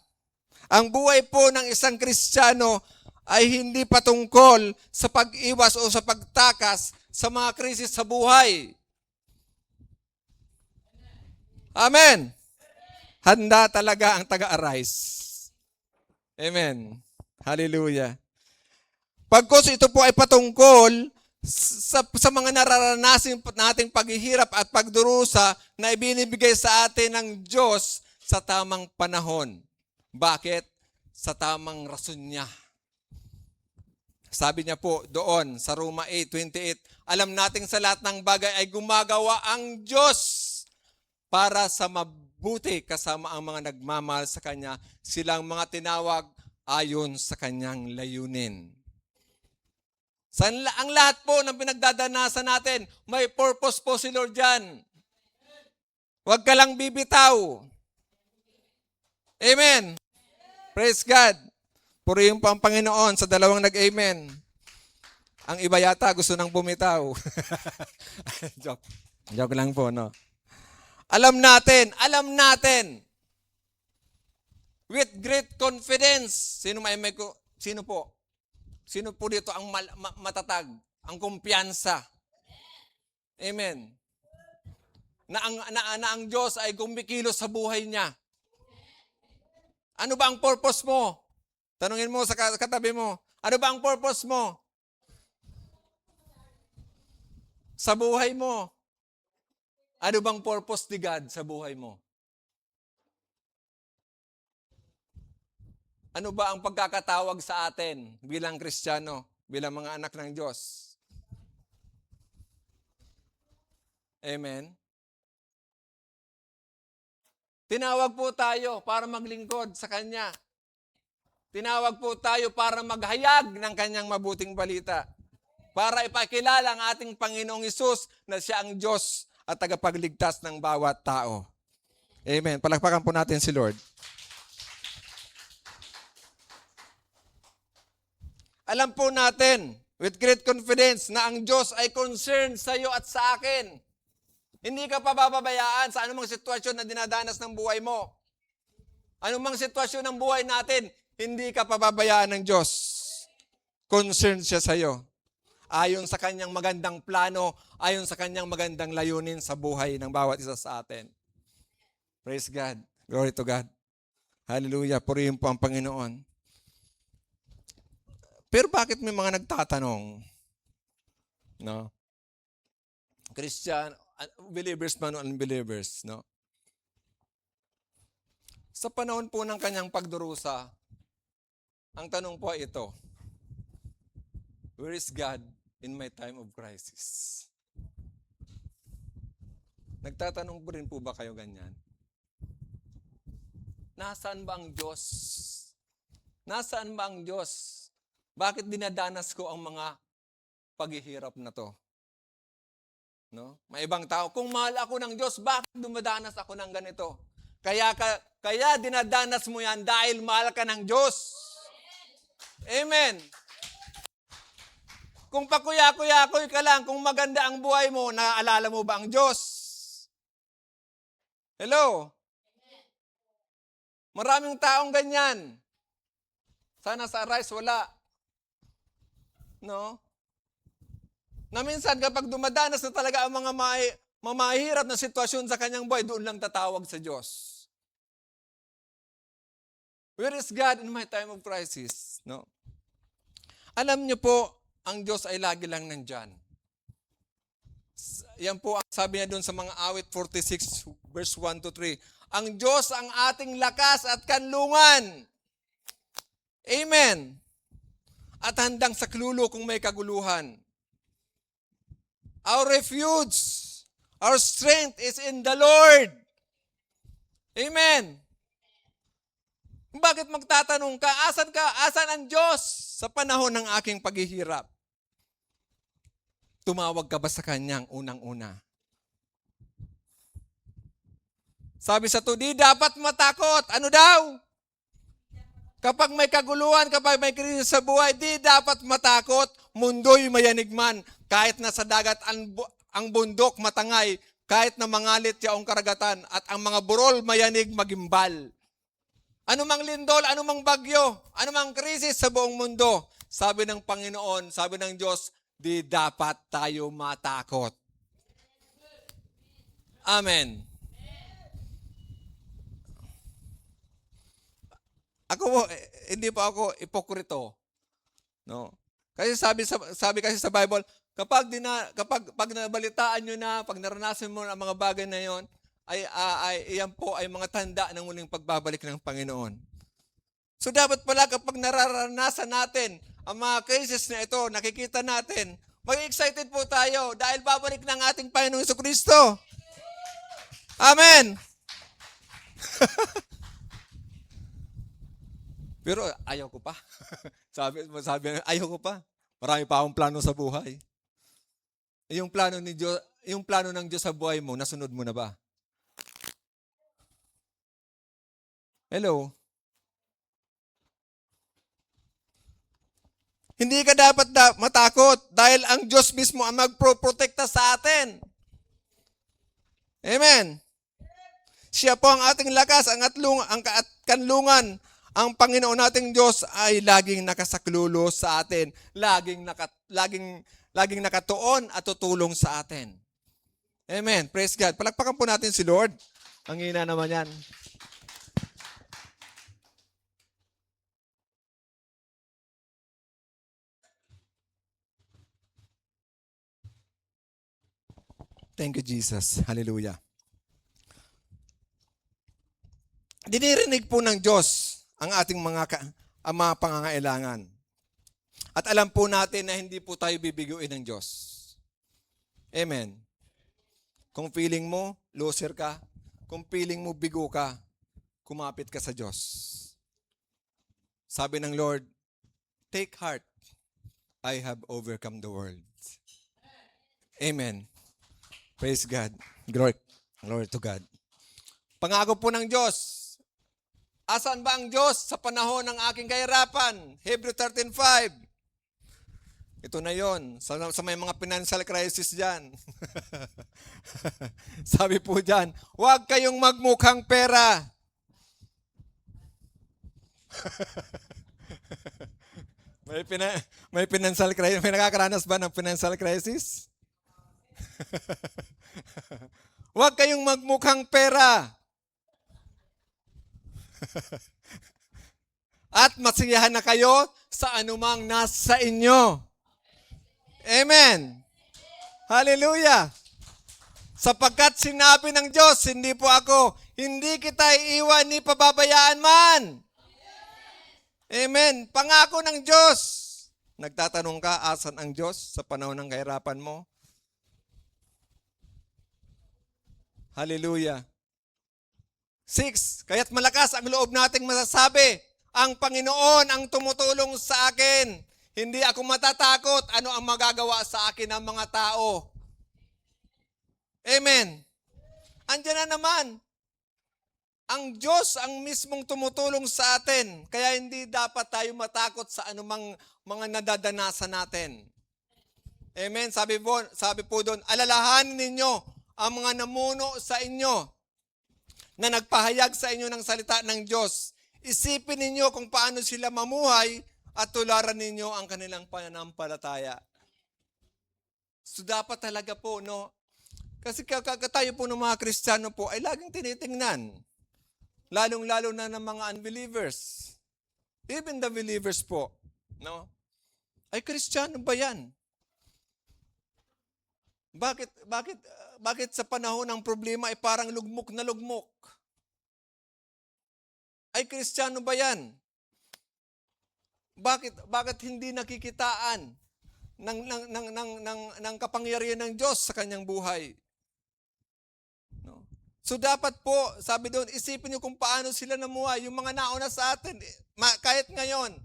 ang buhay po ng isang Kristiyano ay hindi patungkol sa pag-iwas o sa pagtakas sa mga krisis sa buhay. Amen. Handa talaga ang taga-arise. Amen. Hallelujah. Pagkos ito po ay patungkol sa mga nararanasin nating paghihirap at pagdurusa na ibinibigay sa atin ng Diyos sa tamang panahon. Bakit? Sa tamang rason niya. Sabi niya po doon sa Roma 8:28, alam nating sa lahat ng bagay ay gumagawa ang Diyos para sa mabuti kasama ang mga nagmamahal sa Kanya, silang mga tinawag ayon sa Kanyang layunin. Ang lahat po ng pinagdadanasan natin, may purpose po si Lord dyan. Huwag ka lang bibitaw. Amen. Praise God. Purihin po ang Panginoon sa dalawang nag-amen. Ang iba yata gusto nang bumitaw. Joke lang po, no? Alam natin, with great confidence, sino po? Sino po dito ang matatag, ang kumpiyansa? Amen. Na ang Diyos ay kumikilos sa buhay niya. Ano ba ang purpose mo? Tanungin mo sa katabi mo, ano ba ang purpose mo? Sa buhay mo. Ano bang purpose ni God sa buhay mo? Ano ba ang pagkakatawag sa atin bilang Kristiyano, bilang mga anak ng Diyos? Amen. Tinawag po tayo para maglingkod sa Kanya. Tinawag po tayo para maghayag ng Kanyang mabuting balita. Para ipakilala ang ating Panginoong Hesus na Siya ang Diyos at tagapagligtas ng bawat tao. Amen. Palakpakan po natin si Lord. Alam po natin, with great confidence, na ang Diyos ay concerned sa iyo at sa akin. Hindi ka pababayaan sa anumang sitwasyon na dinadanas ng buhay mo. Anumang sitwasyon ng buhay natin, hindi ka pababayaan ng Diyos. Concerned siya sa iyo. ayon sa kanyang magandang plano, ayon sa kanyang magandang layunin sa buhay ng bawat isa sa atin. Praise God. Glory to God. Hallelujah. Purihin po ang Panginoon. Pero bakit may mga nagtatanong? No? Christian, believers man o unbelievers, no? Sa panahon po ng kanyang pagdurusa, ang tanong po ay ito, where is God in my time of crisis? Nagtatanong po rin po ba kayo ganyan? Nasaan ba ang Diyos? Nasaan ba ang Diyos? Bakit dinadanas ko ang mga paghihirap na to? No? May ibang tao, kung mahal ako ng Diyos, bakit dumadanas ako ng ganito? Kaya dinadanas mo yan dahil mahal ka ng Diyos. Amen. Kung pakuya-kuya-kuy ka lang, kung maganda ang buhay mo, naaalala mo ba ang Diyos? Hello? Maraming taong ganyan. Sana sa Arise, wala. No? Na minsan kapag dumadanas na talaga ang mga mamahirap na sitwasyon sa kanyang buhay, doon lang tatawag sa Diyos. Where is God in my time of crisis? No? Alam niyo po, ang Diyos ay lagi lang nandyan. Yan po ang sabi niya doon sa mga awit 46 verse 1 to 3. Ang Diyos ang ating lakas at kanlungan. Amen. At handang saklulo kung may kaguluhan. Our refuge, our strength is in the Lord. Amen. Bakit magtatanong ka? Asan ang Diyos sa panahon ng aking paghihirap? Tumawag ka ba sa Kanyang unang-una? Sabi sa to, di dapat matakot. Ano daw? Kapag may kaguluhan, kapag may krisis sa buhay, di dapat matakot. Mundo'y mayanigman. Kahit nasa dagat ang bundok matangay, kahit na mangalit yaong karagatan, at ang mga burol mayanig magimbal. Anumang lindol, anumang bagyo, anumang krisis sa buong mundo, sabi ng Panginoon, sabi ng Diyos, di dapat tayo matakot. Amen. Hindi pa ako ipokrito. No? Kasi sabi kasi sa Bible, kapag nabalitaan nyo na, pag naranasan mo ang mga bagay na yon, iyan po ay mga tanda ng muling pagbabalik ng Panginoon. So dapat pala kapag nararanasan natin ang mga cases na ito, nakikita natin, mag-excited po tayo dahil babalik ng ating Panginoong Jesucristo. Amen! Pero ayaw ko pa. sabi, ayaw ko pa. Marami pa akong plano sa buhay. Yung plano ng Diyos sa buhay mo, nasunod mo na ba? Hello? Hindi ka dapat matakot dahil ang Diyos mismo ang magprotekta sa atin. Amen. Siya po ang ating lakas, ang kanlungan. Ang Panginoon nating Diyos ay laging nakasaklulo sa atin. Laging nakatuon at tutulong sa atin. Amen. Praise God. Palakpakan po natin si Lord. Ang hina naman yan. Thank you, Jesus. Hallelujah. Dinirinig po ng Diyos ang ating mga pangangailangan. At alam po natin na hindi po tayo bibiguin ng Diyos. Amen. Kung feeling mo, loser ka. Kung feeling mo, bigo ka, kumapit ka sa Diyos. Sabi ng Lord, take heart, I have overcome the world. Amen. Praise God. Glory to God. Pangako po ng Diyos, asan ba ang Diyos sa panahon ng aking kahirapan? Hebrew 13:5. Ito na yon. Sa may mga financial crisis dyan. Sabi po dyan, huwag kayong magmukhang pera. May financial crisis. May nakakaranas ba ng financial crisis? Huwag kayong magmukhang pera. At masiyahan na kayo sa anumang nasa inyo. Amen. Hallelujah. Sapagkat sinabi ng Diyos, hindi po ako, hindi kita iiwan ni pababayaan man. Amen. Pangako ng Diyos. Nagtatanong ka, asan ang Diyos sa panahon ng kahirapan mo? Hallelujah. 6, kaya't malakas ang loob nating masasabi, ang Panginoon ang tumutulong sa akin. Hindi ako matatakot ano ang magagawa sa akin ng mga tao. Amen. Andiyan na naman. Ang Diyos ang mismong tumutulong sa atin. Kaya hindi dapat tayo matakot sa anumang mga nadadanasan natin. Amen. Sabi po doon, alalahanin ninyo ang mga namuno sa inyo na nagpahayag sa inyo ng salita ng Diyos. Isipin ninyo kung paano sila mamuhay at tularan ninyo ang kanilang pananampalataya. So dapat talaga po, no? Kasi tayo po ng mga Kristiyano po ay laging tinitingnan. Lalong-lalo na ng mga unbelievers. Even the believers po, no? Ay Kristiyano ba yan? Bakit sa panahon ng problema ay parang lugmok na lugmok? Ay Kristiyano ba yan? Bakit hindi nakikitaan ng kapangyarihan ng Diyos sa kanyang buhay? No? So dapat po, sabi doon, isipin niyo kung paano sila namuhay, yung mga nauna sa atin, kahit ngayon.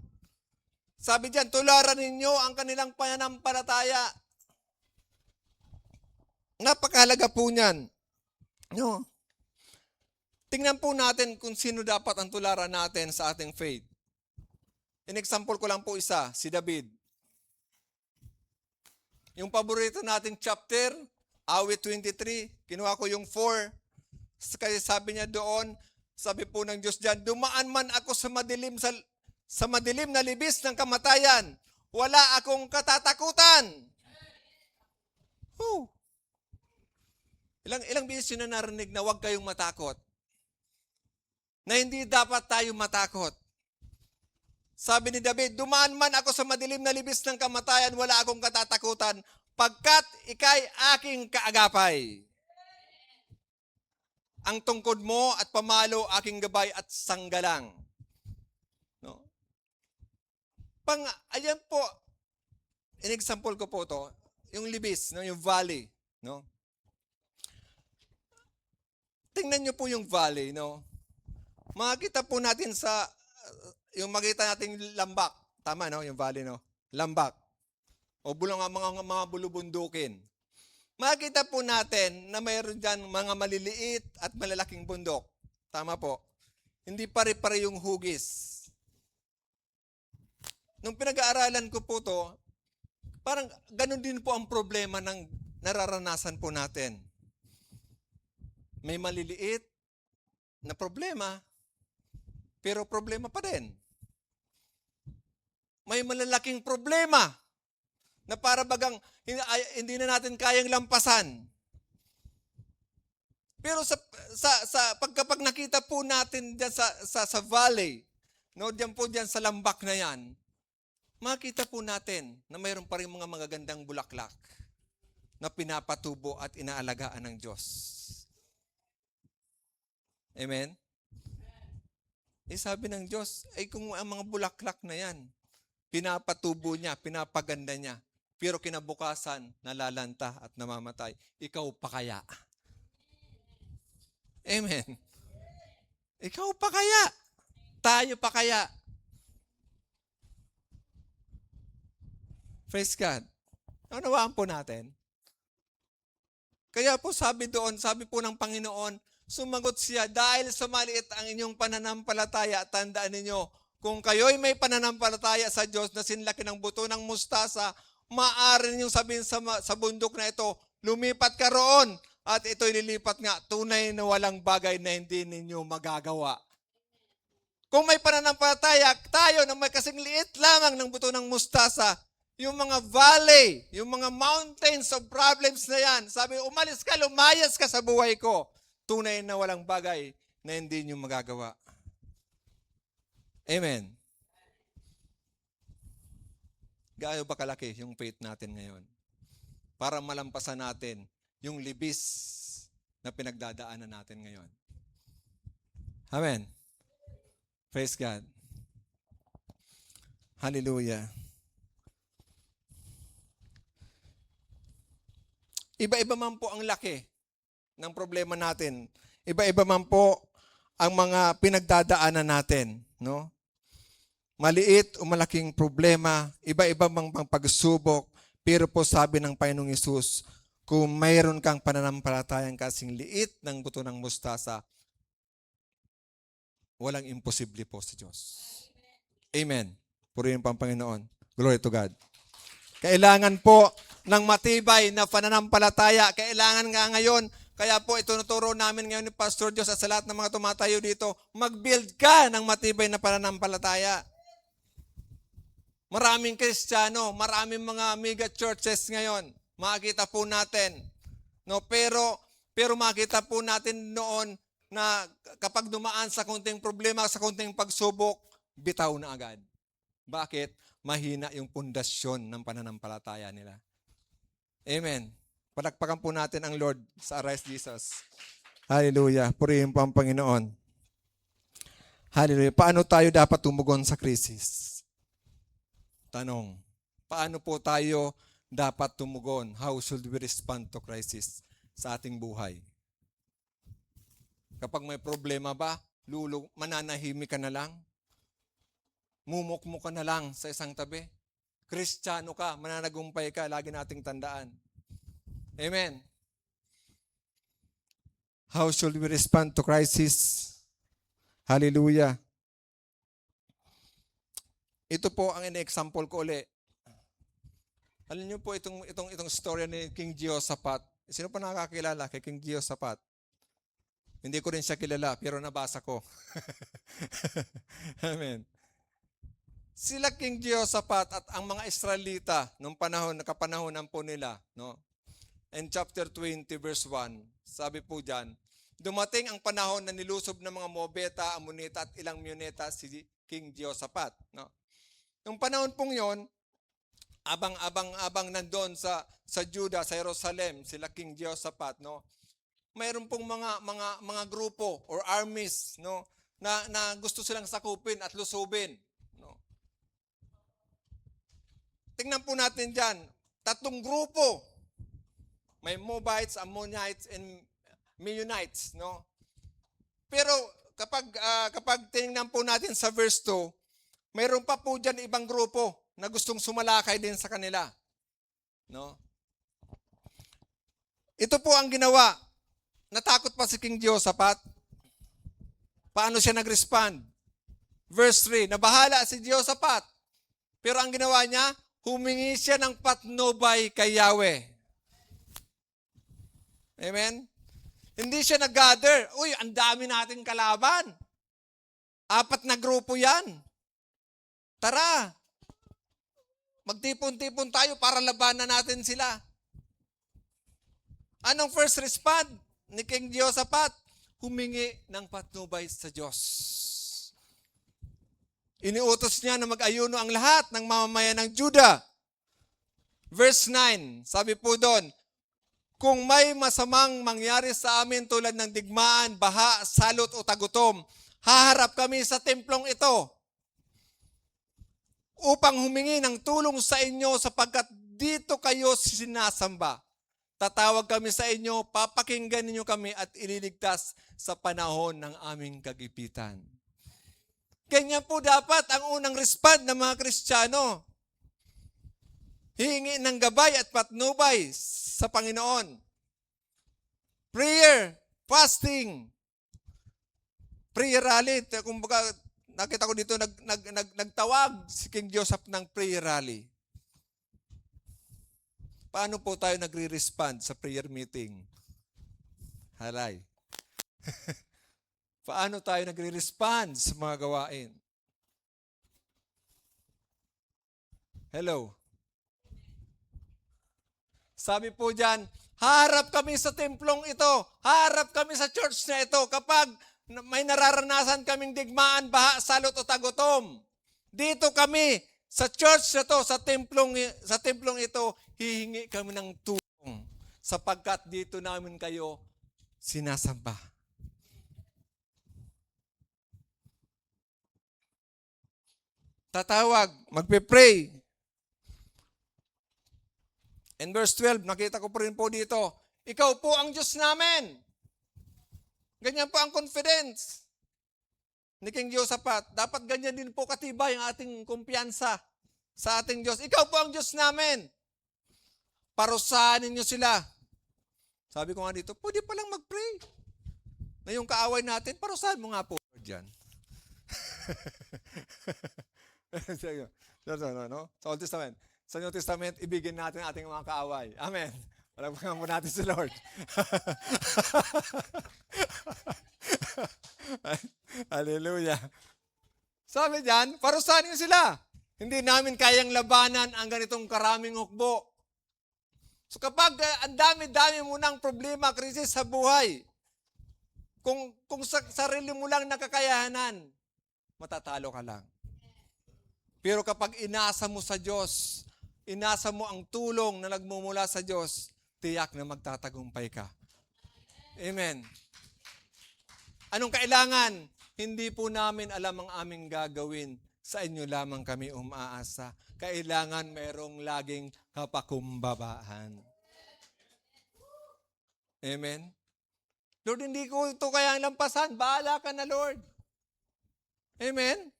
Sabi diyan, tularan ninyo ang kanilang pananampalataya. Napakahalaga po niyan. No? Tingnan po natin kung sino dapat ang tularan natin sa ating faith. In-example ko lang po isa, si David. Yung paborito nating chapter, Awit 23, kinuha ko yung 4. Kasi sabi niya doon, sabi po ng Diyos diyan, dumaan man ako sa madilim na libis ng kamatayan, wala akong katatakutan. Oh. Ilang beses yun na narinig na huwag kayong matakot. Na hindi dapat tayo matakot. Sabi ni David, dumaan man ako sa madilim na libis ng kamatayan, wala akong katatakutan, pagkat ikay aking kaagapay. Ang tungkod mo at pamalo, aking gabay at sanggalang. No? Ayan po, in-example ko po to, yung libis, no, yung valley. No? Tingnan nyo po yung valley, no? Makikita po natin yung makita nating lambak. Tama, no? Yung valley, no? Lambak. O bulang mga bulubundukin. Makikita po natin na mayroon dyan mga maliliit at malalaking bundok. Tama po. Hindi pare-pare yung hugis. Nung pinag-aaralan ko po to, parang ganun din po ang problema ng nararanasan po natin. May maliliit na problema, pero problema pa din. May malalaking problema na para bagang hindi na natin kayang lampasan. Pero kapag nakita po natin diyan sa valley, no, diyan sa lambak na yan, makita po natin na mayroon pa rin mga magagandang bulaklak na pinapatubo at inaalagaan ng Diyos. Amen? Sabi ng Diyos, ay kung ang mga bulaklak na yan, pinapatubo niya, pinapaganda niya, pero kinabukasan, nalalanta at namamatay, ikaw pa kaya? Amen? Ikaw pa kaya? Tayo pa kaya? Praise God. Naunawaan po natin. Kaya po sabi po ng Panginoon, sumagot siya, dahil sa maliit ang inyong pananampalataya, tandaan ninyo, kung kayo'y may pananampalataya sa Diyos na sinlaki ng buto ng mustasa, maaari ninyong sabihin sa bundok na ito, lumipat ka roon, at ito'y lilipat nga, tunay na walang bagay na hindi ninyo magagawa. Kung may pananampalataya tayo na may kasing liit lamang ng buto ng mustasa, yung mga valley, yung mga mountains of problems na yan, sabi, umalis ka, lumayas ka sa buhay ko. Tunay na walang bagay na hindi nyo magagawa. Amen. Gaano ba kalaki yung faith natin ngayon? Para malampasan natin yung libis na pinagdadaanan natin ngayon. Amen. Praise God. Hallelujah. Iba-iba man po ang laki ng problema natin. Iba-iba man po ang mga pinagdadaanan natin, no? Maliit o malaking problema, iba-iba mang pagsubok, pero po sabi ng Panginoong Hesus, kung mayroon kang pananampalatayang kasing liit ng buto ng mustasa, walang imposible po sa Diyos. Amen. Purihin po ang Panginoon. Glory to God. Kailangan po ng matibay na pananampalataya. Kailangan nga ngayon, kaya po itunuturo namin ngayon ni Pastor Diyos at sa lahat ng mga tumatayo dito, mag-build ka ng matibay na pananampalataya. Maraming Kristiyano, maraming mga mega churches ngayon. Makikita po natin. No, pero makita po natin noon na kapag dumaan sa kunting problema, sa kunting pagsubok, bitaw na agad. Bakit? Mahina yung pundasyon ng pananampalataya nila. Amen. Palakpakan po natin ang Lord sa Arise Jesus. Hallelujah. Purihin po ang Panginoon. Hallelujah. Paano tayo dapat tumugon sa krisis? Tanong. Paano po tayo dapat tumugon? How should we respond to crisis sa ating buhay? Kapag may problema ba, mananahimik ka na lang? Mumukmo ka na lang sa isang tabi? Kristiyano ka, mananagumpay ka, lagi nating tandaan. Amen. How should we respond to crisis? Hallelujah. Ito po ang in-example ko uli. Alam niyo po itong story ni King Jehoshaphat. Sino pa nakakilala kay King Jehoshaphat? Hindi ko rin siya kilala, pero nabasa ko. Amen. Sila King Jehoshaphat at ang mga Israelita nung nakapanahonan po nila, no? In chapter 20 verse 1, sabi po diyan, dumating ang panahon na nilusob ng mga Mobeta, Amonita at ilang Mioneta si King Jehoshaphat, no? Nung panahon pong 'yon, abang nandoon sa Judah, sa Jerusalem, sila King Jehoshaphat, no? Mayroon pong mga grupo or armies, no, na gusto silang sakupin at lusubin, no. Tingnan po natin diyan, 3 grupo. May Moabites, Ammonites, and Meunites, no? Pero kapag tingnan po natin sa verse 2, mayroon pa po diyan ibang grupo na gustong sumalakay din sa kanila, no? Ito po ang ginawa. Natakot pa si King Jehoshaphat. Paano siya nag-respond? Verse 3, nabahala si Jehoshaphat. Pero ang ginawa niya, humingi siya ng patnubay kay Yahweh. Amen? Hindi siya nag-gather. Uy, ang dami nating kalaban. 4 na grupo yan. Tara, magtipon-tipon tayo para labanan natin sila. Anong first respond ni King Jehoshaphat? Humingi ng patnubay sa Diyos. Iniutos niya na mag-ayuno ang lahat ng mamamayan ng Judah. Verse 9, sabi po doon, kung may masamang mangyari sa amin tulad ng digmaan, baha, salot o tagutom, haharap kami sa templong ito upang humingi ng tulong sa inyo sapagkat dito kayo sinasamba. Tatawag kami sa inyo, papakinggan ninyo kami at ililigtas sa panahon ng aming kagipitan. Kanya po dapat ang unang respond ng mga Kristiyano. Hihingi ng gabay at patnubay sa Panginoon. Prayer, fasting, prayer rally. Kumbaga, nakita ko dito, nagtawag si King Joseph ng prayer rally. Paano po tayo nagre-respond sa prayer meeting? Halay. Paano tayo nagre-respond sa mga gawain? Hello? Sabi po dyan, harap kami sa templong ito, harap kami sa church na ito kapag may nararanasan kaming digmaan, baha, salot o tagutom. Dito kami, sa church na to, sa templong ito, hihingi kami ng tulong sapagkat dito namin kayo sinasamba. Tatawag, magpe-pray. In verse 12, nakita ko po rin po dito, ikaw po ang Diyos namin. Ganyan po ang confidence ni King Jehoshaphat. Dapat ganyan din po katibay ang ating kumpiyansa sa ating Diyos. Ikaw po ang Diyos namin. Parusahan ninyo sila. Sabi ko nga dito, pwede palang mag-pray. Na yung kaaway natin, parusahan mo nga po dyan. Sa Old Testament. Sa New Testament, ibigin natin ating mga kaaway. Amen. Palagpakan po natin si Lord. Hallelujah. Sabi diyan, parusahan niyo sila. Hindi namin kayang labanan ang ganitong karaming hukbo. So kapag ang dami-dami mo ng problema, krisis sa buhay, kung sa sarili mo lang nakakayahanan, matatalo ka lang. Pero kapag inasa mo sa Diyos, inasa mo ang tulong na nagmumula sa Diyos, tiyak na magtatagumpay ka. Amen. Anong kailangan? Hindi po namin alam ang aming gagawin. Sa inyo lamang kami umaasa. Kailangan mayroong laging kapakumbabaan. Amen. Lord, hindi ko ito kayang lampasan. Bahala ka na, Lord. Amen.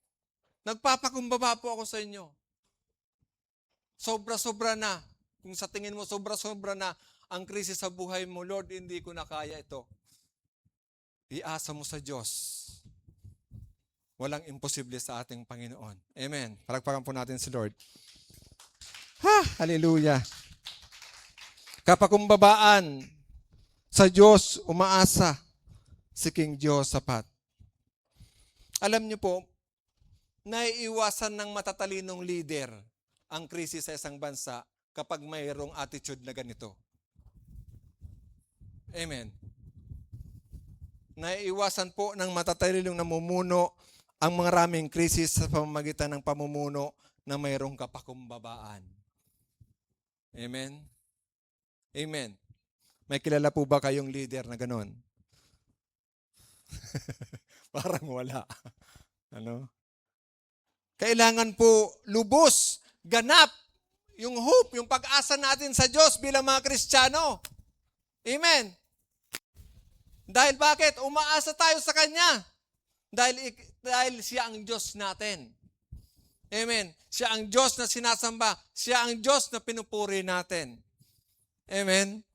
Nagpapakumbaba po ako sa inyo. Sobra-sobra na. Kung sa tingin mo, sobra-sobra na ang krisis sa buhay mo, Lord, hindi ko na kaya ito. Iasa mo sa Diyos. Walang imposible sa ating Panginoon. Amen. Palagpakan po natin si Lord. Hallelujah. Kapakumbabaan sa Diyos, umaasa si King Jehoshaphat. Alam niyo po, naiiwasan ng matatalinong leader ang krisis sa isang bansa kapag mayroong attitude na ganito. Amen. Naiiwasan po ng matatalinong namumuno ang mga maraming krisis sa pamamagitan ng pamumuno na mayroong kapakumbabaan. Amen? Amen. May kilala po ba kayong leader na ganon? Parang wala. Ano? Kailangan po lubos, ganap, yung hope, yung pag-asa natin sa Diyos bilang mga Kristiyano. Amen. Dahil bakit? Umaasa tayo sa Kanya. Dahil siya ang Diyos natin. Amen. Siya ang Diyos na sinasamba. Siya ang Diyos na pinupuri natin. Amen.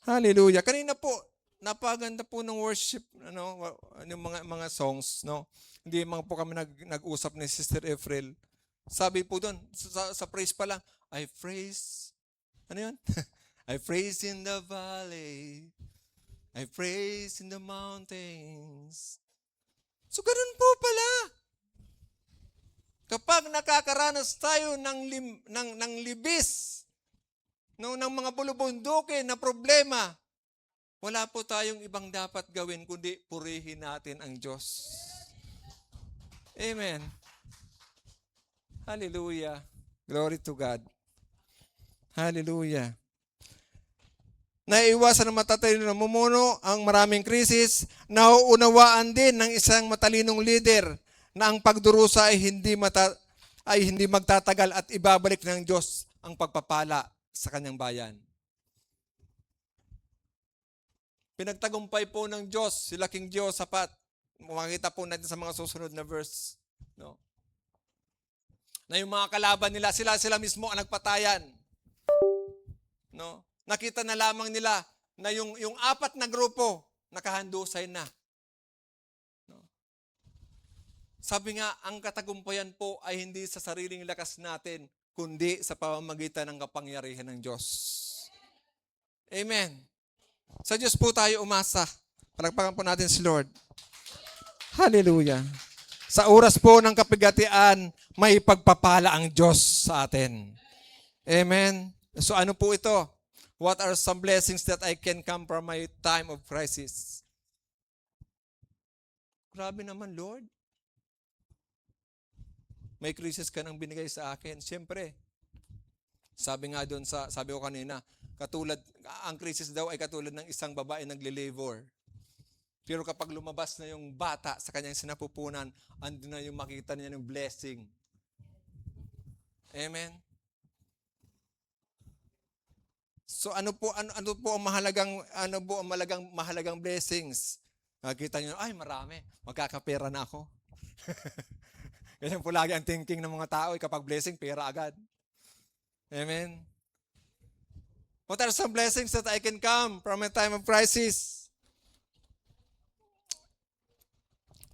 Hallelujah. Kanina po, napaganda po ng worship, yung mga songs, no? Hindi mga po kami nag-usap ni Sister Efrel. Sabi po doon, sa praise pa lang, I praise, ano yun? I praise in the valley. I praise in the mountains. So, ganun po pala. Kapag nakakaranas tayo ng libis, ng mga bulubundukin na problema, wala po tayong ibang dapat gawin kundi purihin natin ang Diyos. Amen. Hallelujah. Glory to God. Hallelujah. Naiiwasan ng matatalino na mumuno ang maraming krisis, nauunawaan din ng isang matalinong leader na ang pagdurusa ay hindi magtatagal at ibabalik ng Diyos ang pagpapala sa kanyang bayan. Pinagtagumpay po ng Diyos sila King Jehoshaphat. Makikita po natin sa mga susunod na verse. No? Na yung mga kalaban nila, sila mismo ang nagpatayan. No? Nakita na lamang nila na yung apat na grupo nakahandusay na. No? Sabi nga, ang katagumpayan po ay hindi sa sariling lakas natin, kundi sa pamamagitan ng kapangyarihan ng Diyos. Amen. Sa Diyos po tayo umasa. Palagpakan po natin si Lord. Hallelujah. Sa oras po ng kapigatian, may pagpapala ang Diyos sa atin. Amen. So ano po ito? What are some blessings that I can come from my time of crisis? Grabe naman, Lord. May crisis ka nang binigay sa akin. Siyempre, sabi ko kanina, ang crisis daw ay katulad ng isang babae nagle-labor. Pero kapag lumabas na yung bata sa kanyang sinapupunan, andun na yung makita niya ng blessing. Amen. So ano po ang mahalagang blessings? Nakita niyo, ay marami, magkakapera na ako. Ganyan po lagi ang thinking ng mga tao, kapag blessing, pera agad. Amen. What are some blessings that I can come from a time of crisis?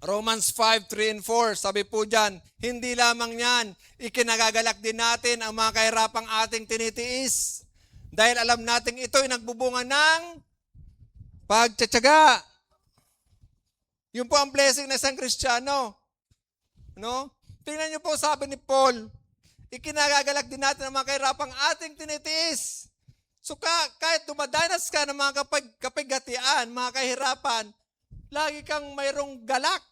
Romans 5:3 and 4, sabi po dyan, hindi lamang yan, ikinagagalak din natin ang mga kahirapang ating tinitiis. Dahil alam natin ito ay nagbubunga ng pagtsatsaga. Yun po ang blessing ng isang Kristiyano. No? Tingnan niyo po, sabi ni Paul, ikinagagalak din natin ang mga kahirapang ating tinitiis. So kahit dumadanas ka ng mga kapigatian, mga kahirapan, lagi kang mayroong galak.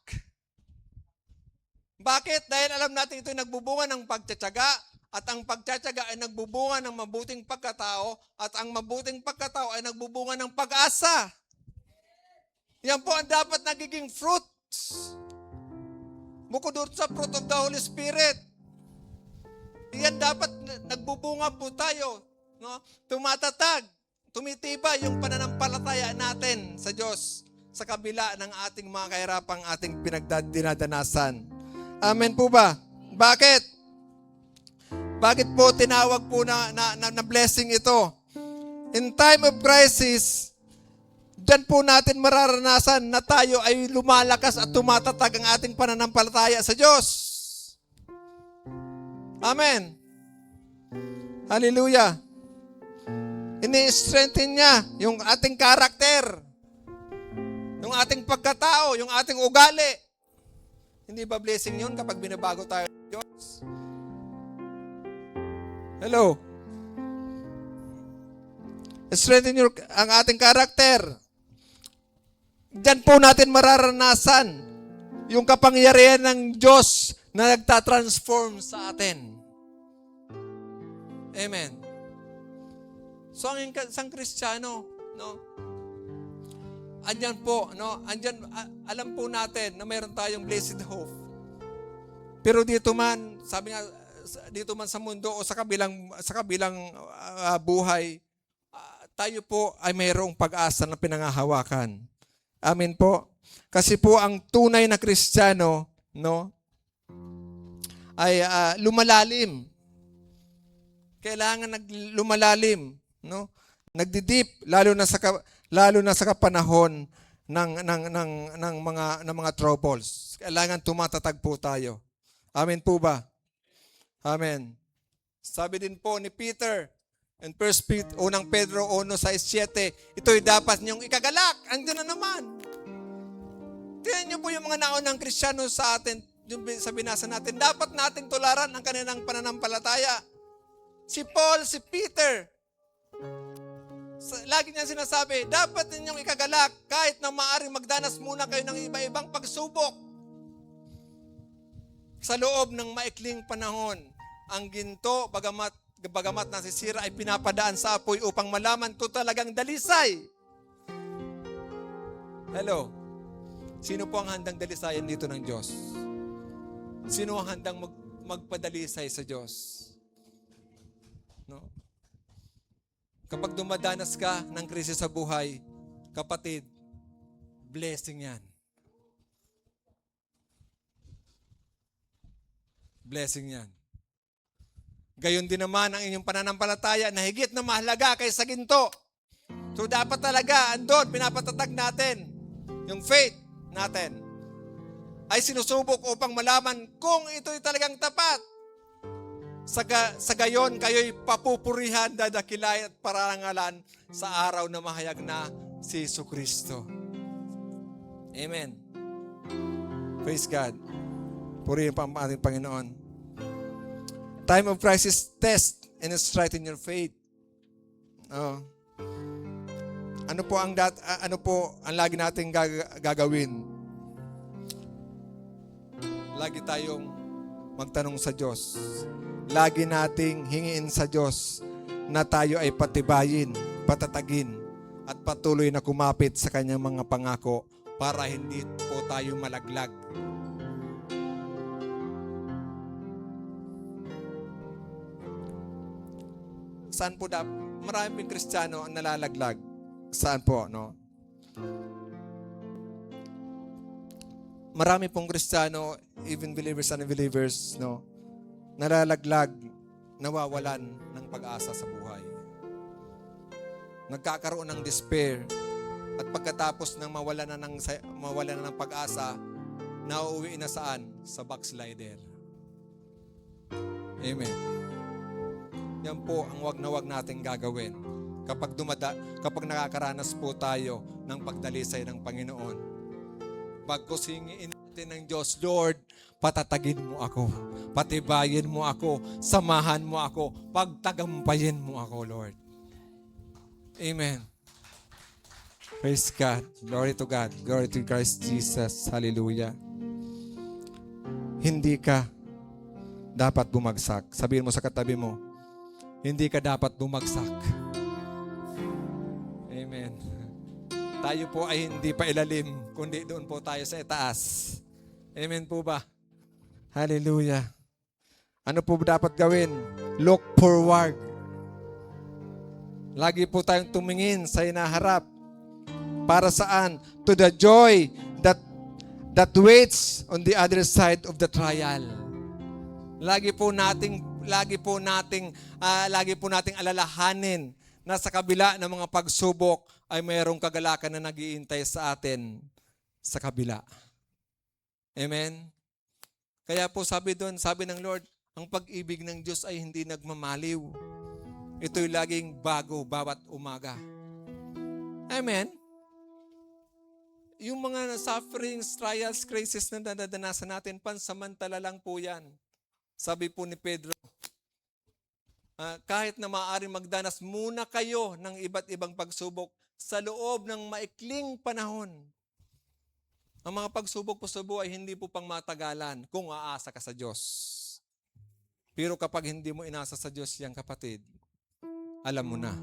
Bakit? Dahil alam natin ito ay nagbubunga ng pagtsatsaga, at ang pagtsatsaga ay nagbubunga ng mabuting pagkatao, at ang mabuting pagkatao ay nagbubunga ng pag-asa. Yan po ang dapat nagiging fruits. Bukod doon sa fruit of the Holy Spirit. Yan dapat nagbubunga po tayo. No? Tumatatag, tumitibay yung pananampalataya natin sa Diyos sa kabila ng ating mga kahirapang ating dinadanasan. Amen po ba? Bakit? Bakit po tinawag po na blessing ito? In time of crisis, diyan po natin mararanasan na tayo ay lumalakas at tumatatag ang ating pananampalataya sa Diyos. Amen. Hallelujah. Ini-strengthen niya yung ating karakter, yung ating pagkatao, yung ating ugali. Hindi ba blessing yun kapag binabago tayo ng Diyos? Hello? Strengthen ang ating karakter. Diyan po natin mararanasan yung kapangyarihan ng Diyos na nagtatransform sa atin. Amen. So ang isang Kristiyano, no? Andyan po, no? Alam po natin na mayroon tayong blessed hope. Pero dito man, sabi nga, dito man sa mundo o sa kabilang buhay, tayo po ay mayroong pag-asa na pinangahawakan. Amen po. Kasi po ang tunay na Kristiyano, no, ay lumalalim. Kailangan lumalalim, no? Nagdidip lalo na sa kapanahon ng mga troubles. Kailangan tumatatag po tayo. Amen po ba? Amen. Sabi din po ni Peter in 1 Pedro 1:6-7, ito'y dapat niyong ikagalak. Andun na naman. Tingnan niyo po yung mga naunang Kristiyano sa atin, yung sa binasa natin, dapat nating tularan ang kanilang pananampalataya. Si Paul, si Peter, lagi niya sinasabi, dapat ninyong ikagalak kahit na maaaring magdanas muna kayo ng iba-ibang pagsubok. Sa loob ng maikling panahon, ang ginto, bagamat nasisira, ay pinapadaan sa apoy upang malaman kung talagang dalisay. Hello? Sino po ang handang dalisayan dito ng Diyos? Sino ang handang magpadalisay sa Diyos? No? Kapag dumadanas ka ng krisis sa buhay, kapatid, blessing yan. Blessing yan. Gayon din naman ang inyong pananampalataya na higit na mahalaga kaysa ginto. So dapat talaga andon, pinapatatag natin yung faith natin ay sinusubok upang malaman kung ito'y talagang tapat. Sa gayon, kayo'y papupurihan, dadakilay at parangalan sa araw na mahayag na si Jesucristo. Amen. Praise God. Purihin pa ang ating Panginoon. Time of crisis, test and strengthen your faith. Oh. Ano po ang lagi nating gagawin? Lagi tayong magtanong sa Diyos. Lagi nating hingiin sa Diyos na tayo ay patibayin, patatagin, at patuloy na kumapit sa kanyang mga pangako para hindi po tayo malaglag. Saan po maraming Kristiyano ang nalalaglag? Saan po, no? Marami pong Kristiyano, even believers and unbelievers, no, nalalaglag, nawawalan ng pag-asa sa buhay. Nagkakaroon ng despair, at pagkatapos ng mawalan na ng pag-asa, nauuwi na saan? Sa backslider. Amen. Yan po ang wag na wag nating gagawin kapag nakakaranas po tayo ng pagdalisay ng Panginoon. Pagkusingiin natin ng Diyos, Lord, patatagin mo ako, patibayin mo ako, samahan mo ako, pagtagampayin mo ako, Lord. Amen. Praise God. Glory to God. Glory to Christ Jesus. Hallelujah. Hindi ka dapat bumagsak. Sabihin mo sa katabi mo, hindi ka dapat bumagsak. Amen. Tayo po ay hindi pa ilalim, kundi doon po tayo sa itaas. Amen po ba? Hallelujah. Ano po dapat gawin? Look forward. Lagi po tayong tumingin sa hinaharap. Para saan? To the joy that waits on the other side of the trial. Lagi po nating alalahanin na sa kabila ng mga pagsubok ay mayroong kagalakan na nag-iintay sa atin sa kabila. Amen? Kaya po sabi ng Lord, ang pag-ibig ng Diyos ay hindi nagmamaliw. Ito'y laging bago bawat umaga. Amen? Yung mga sufferings, trials, crisis na nadadanasan natin, pansamantala lang po yan. Sabi po ni Pedro, kahit na maaaring magdanas muna kayo ng iba't ibang pagsubok sa loob ng maikling panahon. Ang mga pagsubok po sa buhay hindi po pang matagalan kung aasa ka sa Diyos. Pero kapag hindi mo inasa sa Diyos yan, kapatid, alam mo na.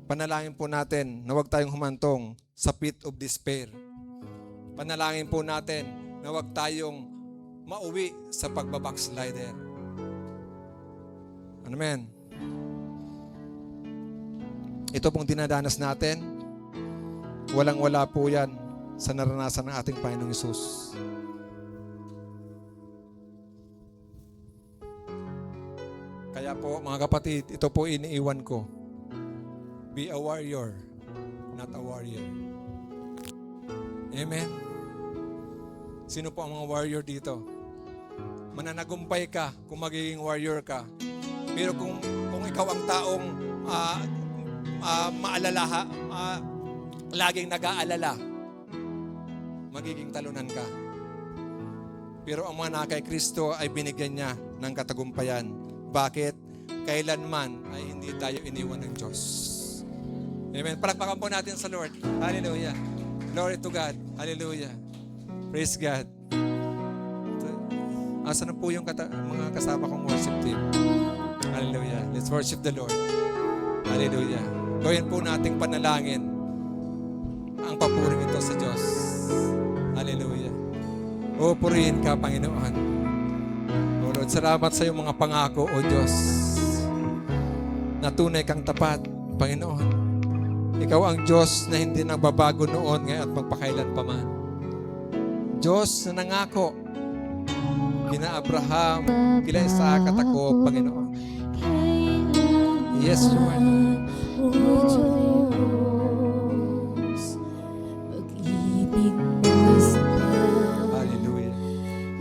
Panalangin po natin na huwag tayong humantong sa pit of despair. Panalangin po natin na huwag tayong mauwi sa pagbabackslider. Amen. Ito pong dinadanas natin, walang-wala po yan sa naranasan ng ating Panginoong Hesus. Kaya po, mga kapatid, ito po iniiwan ko. Be a warrior, not a warrior. Amen. Sino po ang mga warrior dito? Mananagumpay ka kung magiging warrior ka. Pero kung ikaw ang taong laging nag-aalala, magiging talunan ka. Pero ang mga nakay Kristo ay binigyan niya ng katagumpayan. Bakit? Kailanman ay hindi tayo iniwan ng Diyos. Amen. Palakpakan po natin sa Lord. Hallelujah. Glory to God. Hallelujah. Praise God. Asa na po yung mga kasama kong worship team? Hallelujah. Let's worship the Lord. Hallelujah. Gawin po nating panalangin ang papuring ito sa Diyos. Hallelujah. O purihin ka, Panginoon. O Lord, salamat sa iyong mga pangako, O Diyos. Na tunay kang tapat, Panginoon. Ikaw ang Diyos na hindi nagbabago noon, ngayon at magpakailan pa man. Diyos na nangako kina Abraham, kila Isaac at ako, Panginoon. Yes, Lord. Pag-ibig mo sa Hallelujah.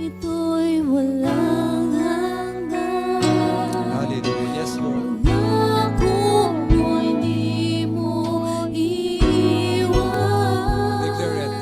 ito'y walang hanggan. Hallelujah. Yes, Lord. Nako mo'y di mo iwan. Declare it.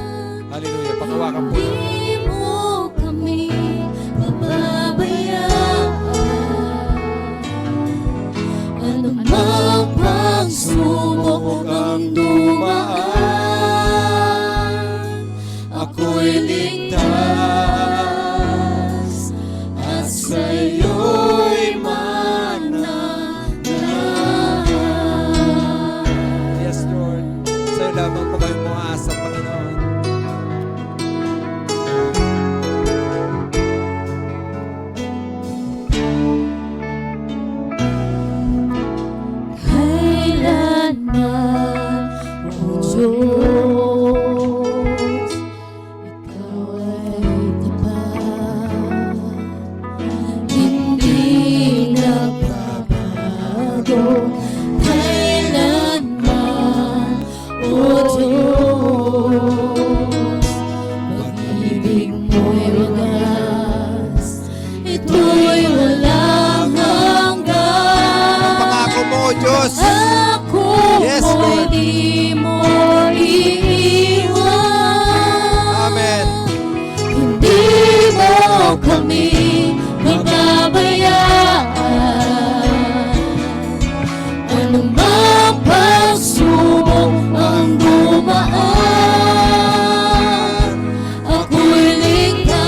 lamang po kayo umaasa, Panginoon. Kailanman, O Diyos, Ikaw ay tapat, hindi nagbabago. Kailanman, O Diyos, pag-ibig mo'y wagas, ito'y walang hanggan. Pangako mo, O Diyos. Ako Yes, mo'y Lord. di mo iiwan. Amen. Hindi mo kami pababayaan. Anumang pagsubok ang dumaan, ako'y ligtas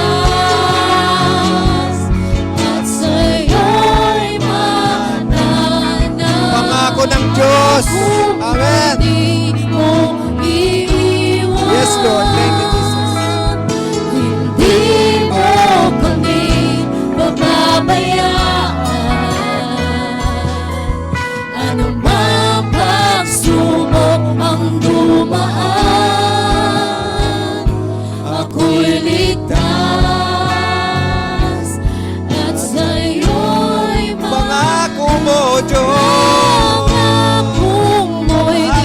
at sa'yo'y mananalig. Pangako ng Diyos. Amen. Di mo iiwan. Yes, Lord. Thank you, Jesus. Hindi mo kami pababayaan. Anumang pagsubok ang dumaan, ako'y ligtas at sa'yo'y Pangako mo, O Diyos.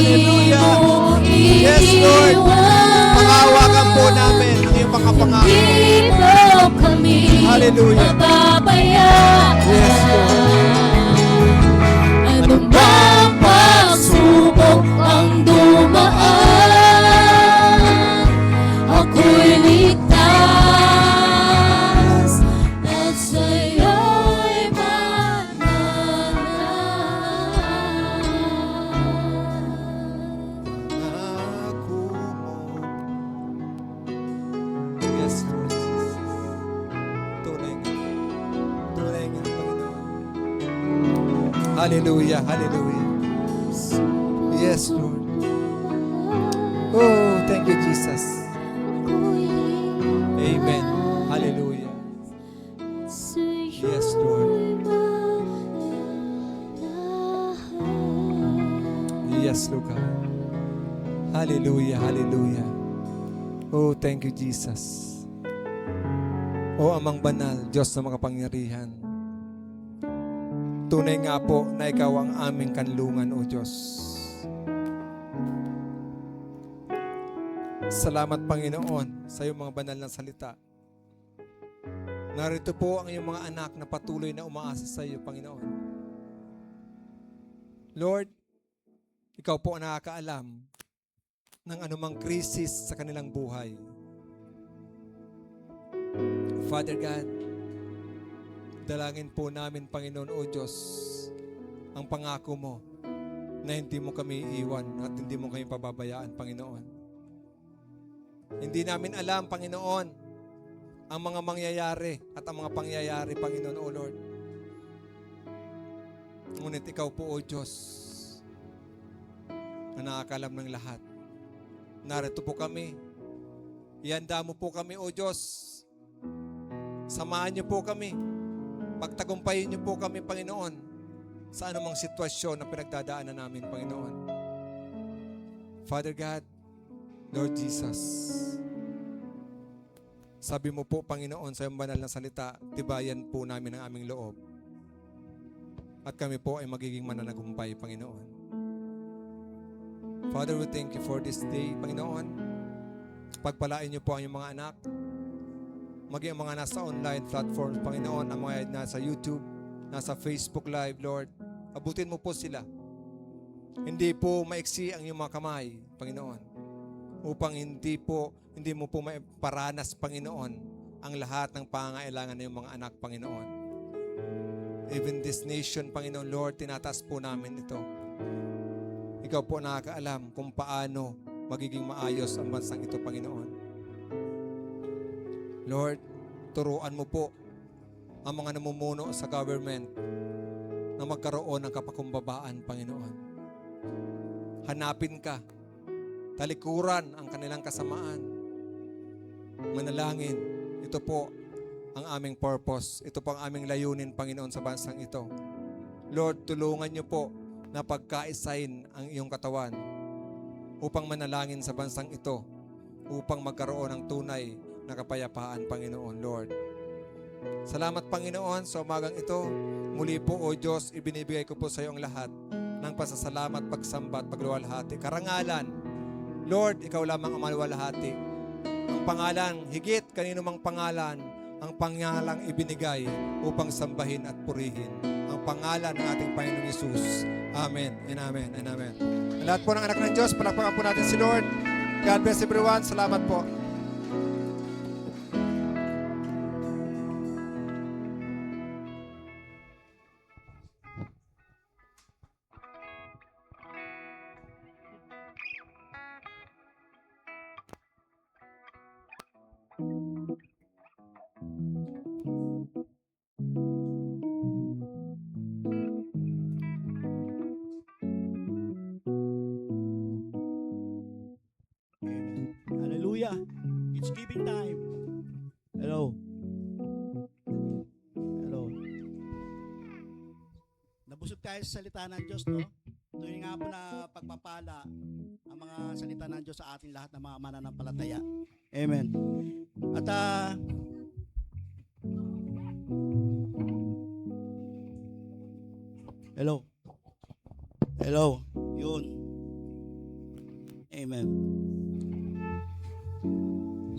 Hallelujah. Yes, Lord. Pangawakan po namin ang iyong mga pangako. Hindi mo kami Hallelujah. pababayaan. Yes, Lord. Anumang pagsubok ang dumaan, ako'y ligtas at sa'yo'y mananalig. Pangako mo. Yes, Lord Jesus. Tunay nga. Tunay nga, Panginoon. Hallelujah, hallelujah. Yes, Lord. Oh, thank you, Jesus. Amen. Hallelujah. Yes, Lord. Yes, Lord God. Hallelujah, hallelujah. Oh, thank you, Jesus. Oh, Amang Banal, Diyos na makapangyarihan. Tunay nga po na Ikaw ang aming kanlungan, O Diyos. Salamat, Panginoon, sa iyong mga banal na salita. Narito po ang iyong mga anak na patuloy na umaasa sa iyo, Panginoon. Lord, Ikaw po ang nakakaalam ng anumang krisis sa kanilang buhay. Father God, dalangin po namin, Panginoon o Diyos, ang pangako mo na hindi mo kami iiwan at hindi mo kami pababayaan, Panginoon. Hindi namin alam, Panginoon, ang mga mangyayari at ang mga pangyayari, Panginoon o Lord. Ngunit Ikaw po, O Diyos, na nakakalam ng lahat. Narito po kami. Ihanda mo po kami, O Diyos. Samahan niyo po kami. Pagtagumpayin niyo po kami, Panginoon, sa anumang sitwasyon na pinagdadaanan namin, Panginoon. Father God, Lord Jesus, sabi mo po, Panginoon, sa iyong banal na salita, tibayan po namin ang aming loob. At kami po ay magiging mananagumpay, Panginoon. Father, we thank you for this day, Panginoon. Pagpalain niyo po ang iyong mga anak, maging ang mga nasa online platforms, Panginoon, ang mga nasa YouTube, nasa Facebook Live, Lord. Abutin mo po sila. Hindi po maiksi ang iyong mga kamay, Panginoon. Upang hindi mo po maiparanas, Panginoon, ang lahat ng pangangailangan ng iyong mga anak, Panginoon. Even this nation, Panginoon, Lord, tinataas po namin ito. Ikaw po nakakaalam kung paano magiging maayos ang bansang ito, Panginoon. Lord, turuan mo po ang mga namumuno sa government na magkaroon ng kapakumbabaan, Panginoon. Hanapin ka talikuran ang kanilang kasamaan. Manalangin. Ito po ang aming purpose. Ito po ang aming layunin, Panginoon, sa bansang ito. Lord, tulungan niyo po na pagkaisahin ang iyong katawan upang manalangin sa bansang ito, upang magkaroon ng tunay na kapayapaan, Panginoon, Lord. Salamat, Panginoon, sa umagang ito. Muli po, O Diyos, ibinibigay ko po sa iyo ang lahat ng pasasalamat, pagsamba at pagluwalhati. Karangalan, Lord, ikaw lamang ang maluwalhati. Ang pangalan, higit kanino mang pangalan, ang pangalang ibinigay upang sambahin at purihin. Ang pangalan ng ating Panginoong Hesus. Amen and amen and amen. Ang lahat po ng anak ng Diyos, palakpakan po natin si Lord. God bless everyone. Salamat po. Hallelujah. It's giving time. Hello. Hello. Nabusog tayo sa salita ng Diyos, no? Tuwing nga po na pagpapala ang mga salita ng Diyos sa ating lahat ng mga mananampalataya. Amen. At hello. Hello. Yun. Amen.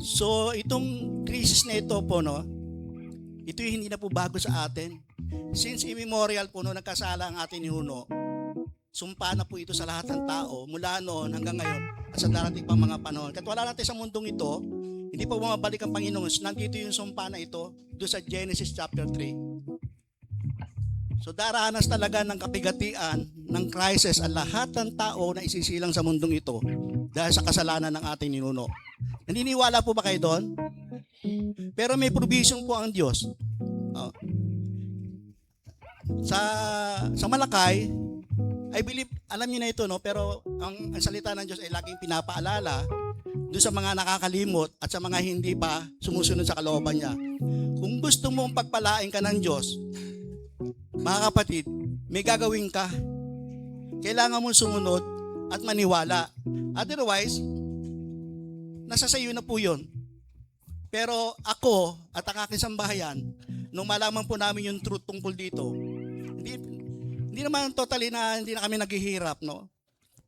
So, itong crisis na ito po, no, ito hindi na po bago sa atin. Since immemorial po, no, nagkasala ang ating ninuno, sumpa na po ito sa lahat ng tao, mula noon hanggang ngayon, at sa darating pang mga panahon. Kahit wala natin sa mundong ito, hindi pa bumabalik ang Panginoon. Nandito yung sumpa na ito, doon sa Genesis chapter 3. So, daranas talaga ng kapigatian, ng crisis, ang lahat ng tao na isisilang sa mundong ito dahil sa kasalanan ng ating ninuno. Naniniwala po ba kayo doon? Pero may provision po ang Diyos. Sa Malakay, I believe, alam niyo na ito, no? Pero ang salita ng Diyos ay laging pinapaalala doon sa mga nakakalimot at sa mga hindi pa sumusunod sa kalooban niya. Kung gusto mong pagpalain ka ng Diyos, mga kapatid, may gagawin ka. Kailangan mong sumunod at maniwala. Otherwise, nasa sayo na po yun. Pero ako at ang aking sambahayan, nung malaman po namin yung truth tungkol dito, hindi naman totally na hindi na kami naghihirap, no?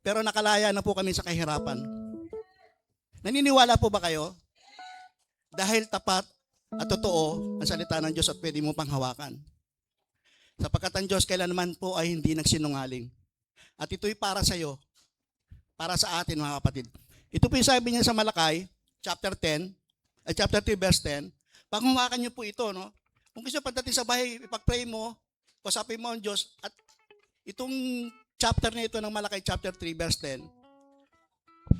Pero nakalaya na po kami sa kahirapan. Naniniwala po ba kayo? Dahil tapat at totoo ang salita ng Diyos at pwede mo pang hawakan. Sapagkat ang Diyos kailanman po ay hindi nagsinungaling. At ito'y para sa iyo, para sa atin mga kapatid. Ito po yung sabi niya sa Malakay, chapter 3 verse 10. Panghawakan niyo po ito, no? Kung gusto pagdating sa bahay, ipag-pray mo, kusapin mo ang Diyos, at itong chapter na ito ng Malakay chapter 3 verse 10,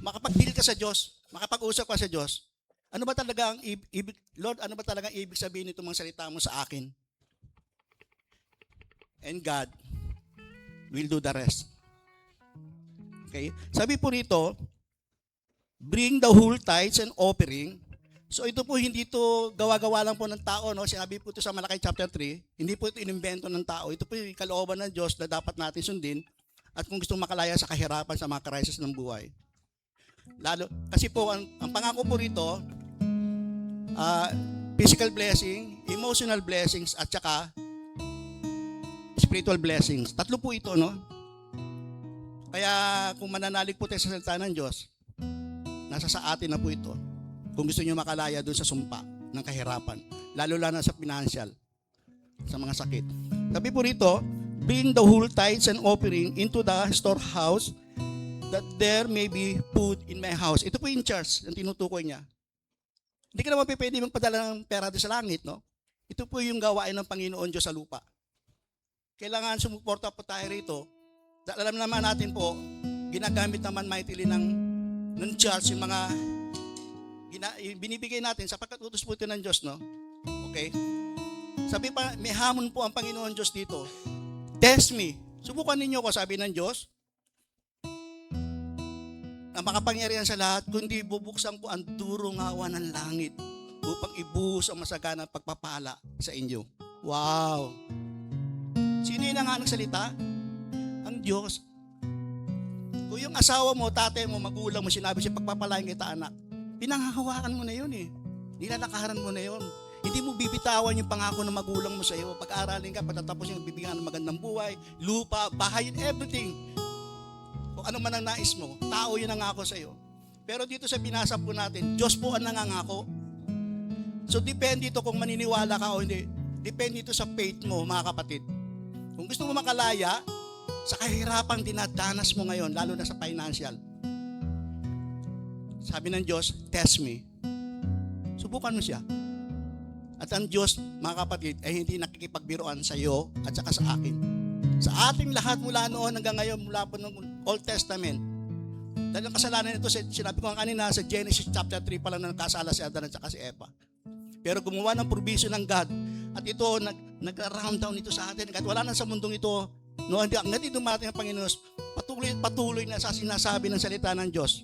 makapag-deal ka sa Diyos, makapag-usap ka sa Diyos. Ano ba talaga ang ibig, Lord, ano ba talaga ang ibig sabihin nito mga salita mo sa akin? And God will do the rest. Okay? Sabi po rito, bring the whole tithes and offering. So ito po hindi ito gawa-gawa lang po ng tao, no? Sinabi po ito sa Malakay chapter 3, hindi po ito inimbento ng tao. Ito po yung kalooban ng Diyos na dapat natin sundin at kung gusto makalaya sa kahirapan sa mga crisis ng buhay. Lalo kasi po ang pangako po rito, physical blessing, emotional blessings at saka spiritual blessings. Tatlo po ito, no? Kaya kung mananalig po tayo sa salita ng Diyos, nasa sa atin na po ito. Kung gusto niyo makalaya doon sa sumpa ng kahirapan, lalo na sa financial, sa mga sakit. Sabi po rito, bring the whole tithes and offering into the storehouse that there may be food in my house. Ito po yung church, ang tinutukoy niya. Hindi ka naman pwede magpadala ng pera doon sa langit, no? Ito po yung gawain ng Panginoon Diyos sa lupa. Kailangan sumuporta po tayo rito. Alam naman natin po, ginagamit naman mightily ng church yung mga binibigay natin sapagkat utos po ito ng Diyos, no? Okay? Sabi pa, may hamon po ang Panginoon Diyos dito. Test me. Subukan ninyo ko, sabi ng Diyos. na makapangyarihan sa lahat, kundi bubuksan ko ang durong hawa ng langit upang ibuhos ang masaganang pagpapala sa inyo. Wow! Sino yung nga nagsalita? Ang Diyos. Kung yung asawa mo, tatay mo, magulang mo, sinabi siya, pagpapalain kita anak, pinanghahawakan mo na yun eh. Nilalakaran mo na yun. Hindi mo bibitawan yung pangako ng magulang mo sa iyo. Pag-aralin ka, pagtatapos yung bibigyan ng magandang buhay, lupa, bahay, and everything. Kung ano man ang nais mo, tao yun ang nangako sa iyo. Pero dito sa binasa po natin, Diyos po ang nangangako. So depende ito kung maniniwala ka o hindi. Depende ito sa faith mo, mga kapatid. Kung gusto mo makalaya, sa kahirapang dinadanas mo ngayon, lalo na sa financial, sabi ng Diyos, test me. Subukan mo siya. At ang Diyos, mga kapatid, ay hindi nakikipagbiruan sa iyo at saka sa akin. Sa ating lahat mula noon hanggang ngayon, mula po ng Old Testament, dahil ang kasalanan nito, sinabi ko kanina, sa Genesis chapter 3 pa lang na nagkasala si Adan at saka si Eva. Pero gumawa ng provision ng God, at ito, nag-round down ito sa atin. Kahit wala na sa mundong ito, no, hanggang dumating ang Panginoon, patuloy na sa sinasabi ng salita ng Diyos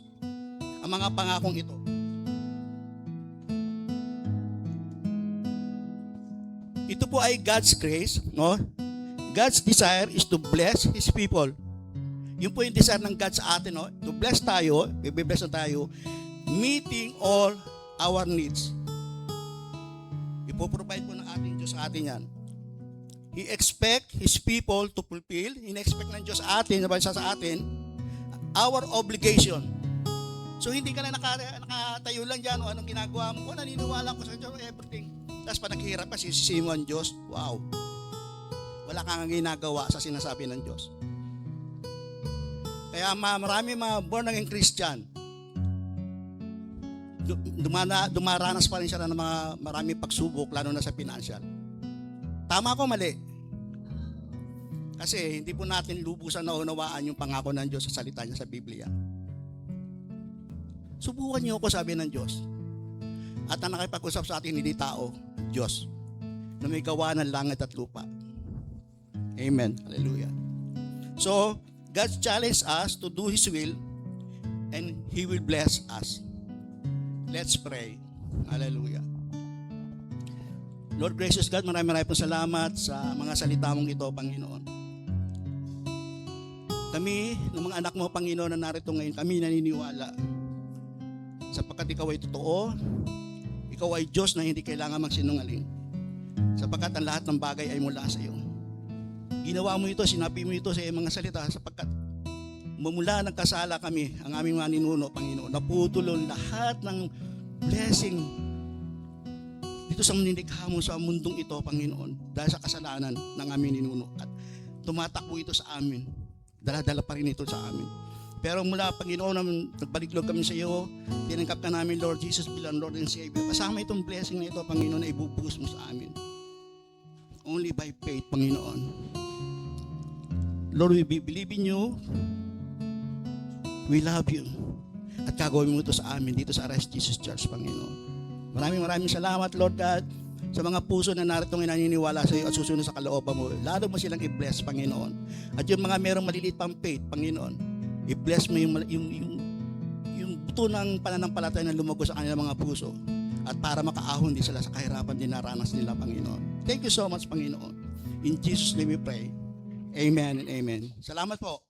ang mga pangakong ito. Ito po ay God's grace, no? God's desire is to bless His people. Yun po yung desire ng God sa atin, no? To bless tayo, i-bless na tayo, meeting all our needs. Ipoprovide po ng ating Diyos sa atin yan. He expect His people to fulfill, in-expect ng Diyos sa atin, sa atin, our obligation. So hindi ka na nakatayo lang dyan o anong ginagawa mo. Kung naniniwala ko sa Diyos, everything. Tapos pa naghihirap pa, sisisihin mo ang Diyos. Wow. Wala kang ginagawa sa sinasabi ng Diyos. Kaya marami mga born again Christian, dumaranas pa rin siya ng mga maraming pagsubok, lalo na sa financial. Tama ko, mali. Kasi hindi po natin lubusan na unawaan yung pangako ng Diyos sa salita niya sa Biblia. Subukan niyo ako, sabi ng Diyos. At ang nakipag-usap sa atin, hindi tao, Diyos, na may gawa ng langit at lupa. Amen. Hallelujah. So, God challenged us to do His will and He will bless us. Let's pray. Hallelujah. Lord gracious God, maraming pong salamat sa mga salita mong ito, Panginoon. Kami, ng mga anak mo, Panginoon, na narito ngayon, kami naniniwala. Sapagkat ikaw ay totoo, ikaw ay Diyos na hindi kailangan magsinungaling. Sapagkat ang lahat ng bagay ay mula sa iyo. Ginawa mo ito, sinabi mo ito sa iyong mga salita, sapagkat mula nagkasala kami, ang aming mga ninuno, Panginoon, naputulong lahat ng blessing dito sa nilikha mo sa mundong ito, Panginoon, dahil sa kasalanan ng aming ninuno. At tumatakbo ito sa amin. Dala-dala pa rin ito sa amin. Pero mula, Panginoon, nagbaliklog kami sa iyo, tinanggap ka namin, Lord Jesus, bilang Lord and Savior. Kasama itong blessing na ito, Panginoon, na ibubuhos mo sa amin. Only by faith, Panginoon. Lord, we believe in you. We love you. At gagawin mo ito sa amin dito sa Arise Jesus Church, Panginoon. Maraming salamat, Lord God, sa mga puso na narito ng naniniwala sa iyo at susunod sa kalooban mo. Lalo mo silang i-bless, Panginoon. At yung mga merong maliliit pang faith, Panginoon, i-bless mo yung buto ng pananampalataya na lumago sa kanilang mga puso. At para makaahon din sila sa kahirapan din naranas nila, Panginoon. Thank you so much, Panginoon. In Jesus' name we pray. Amen and amen. Salamat po.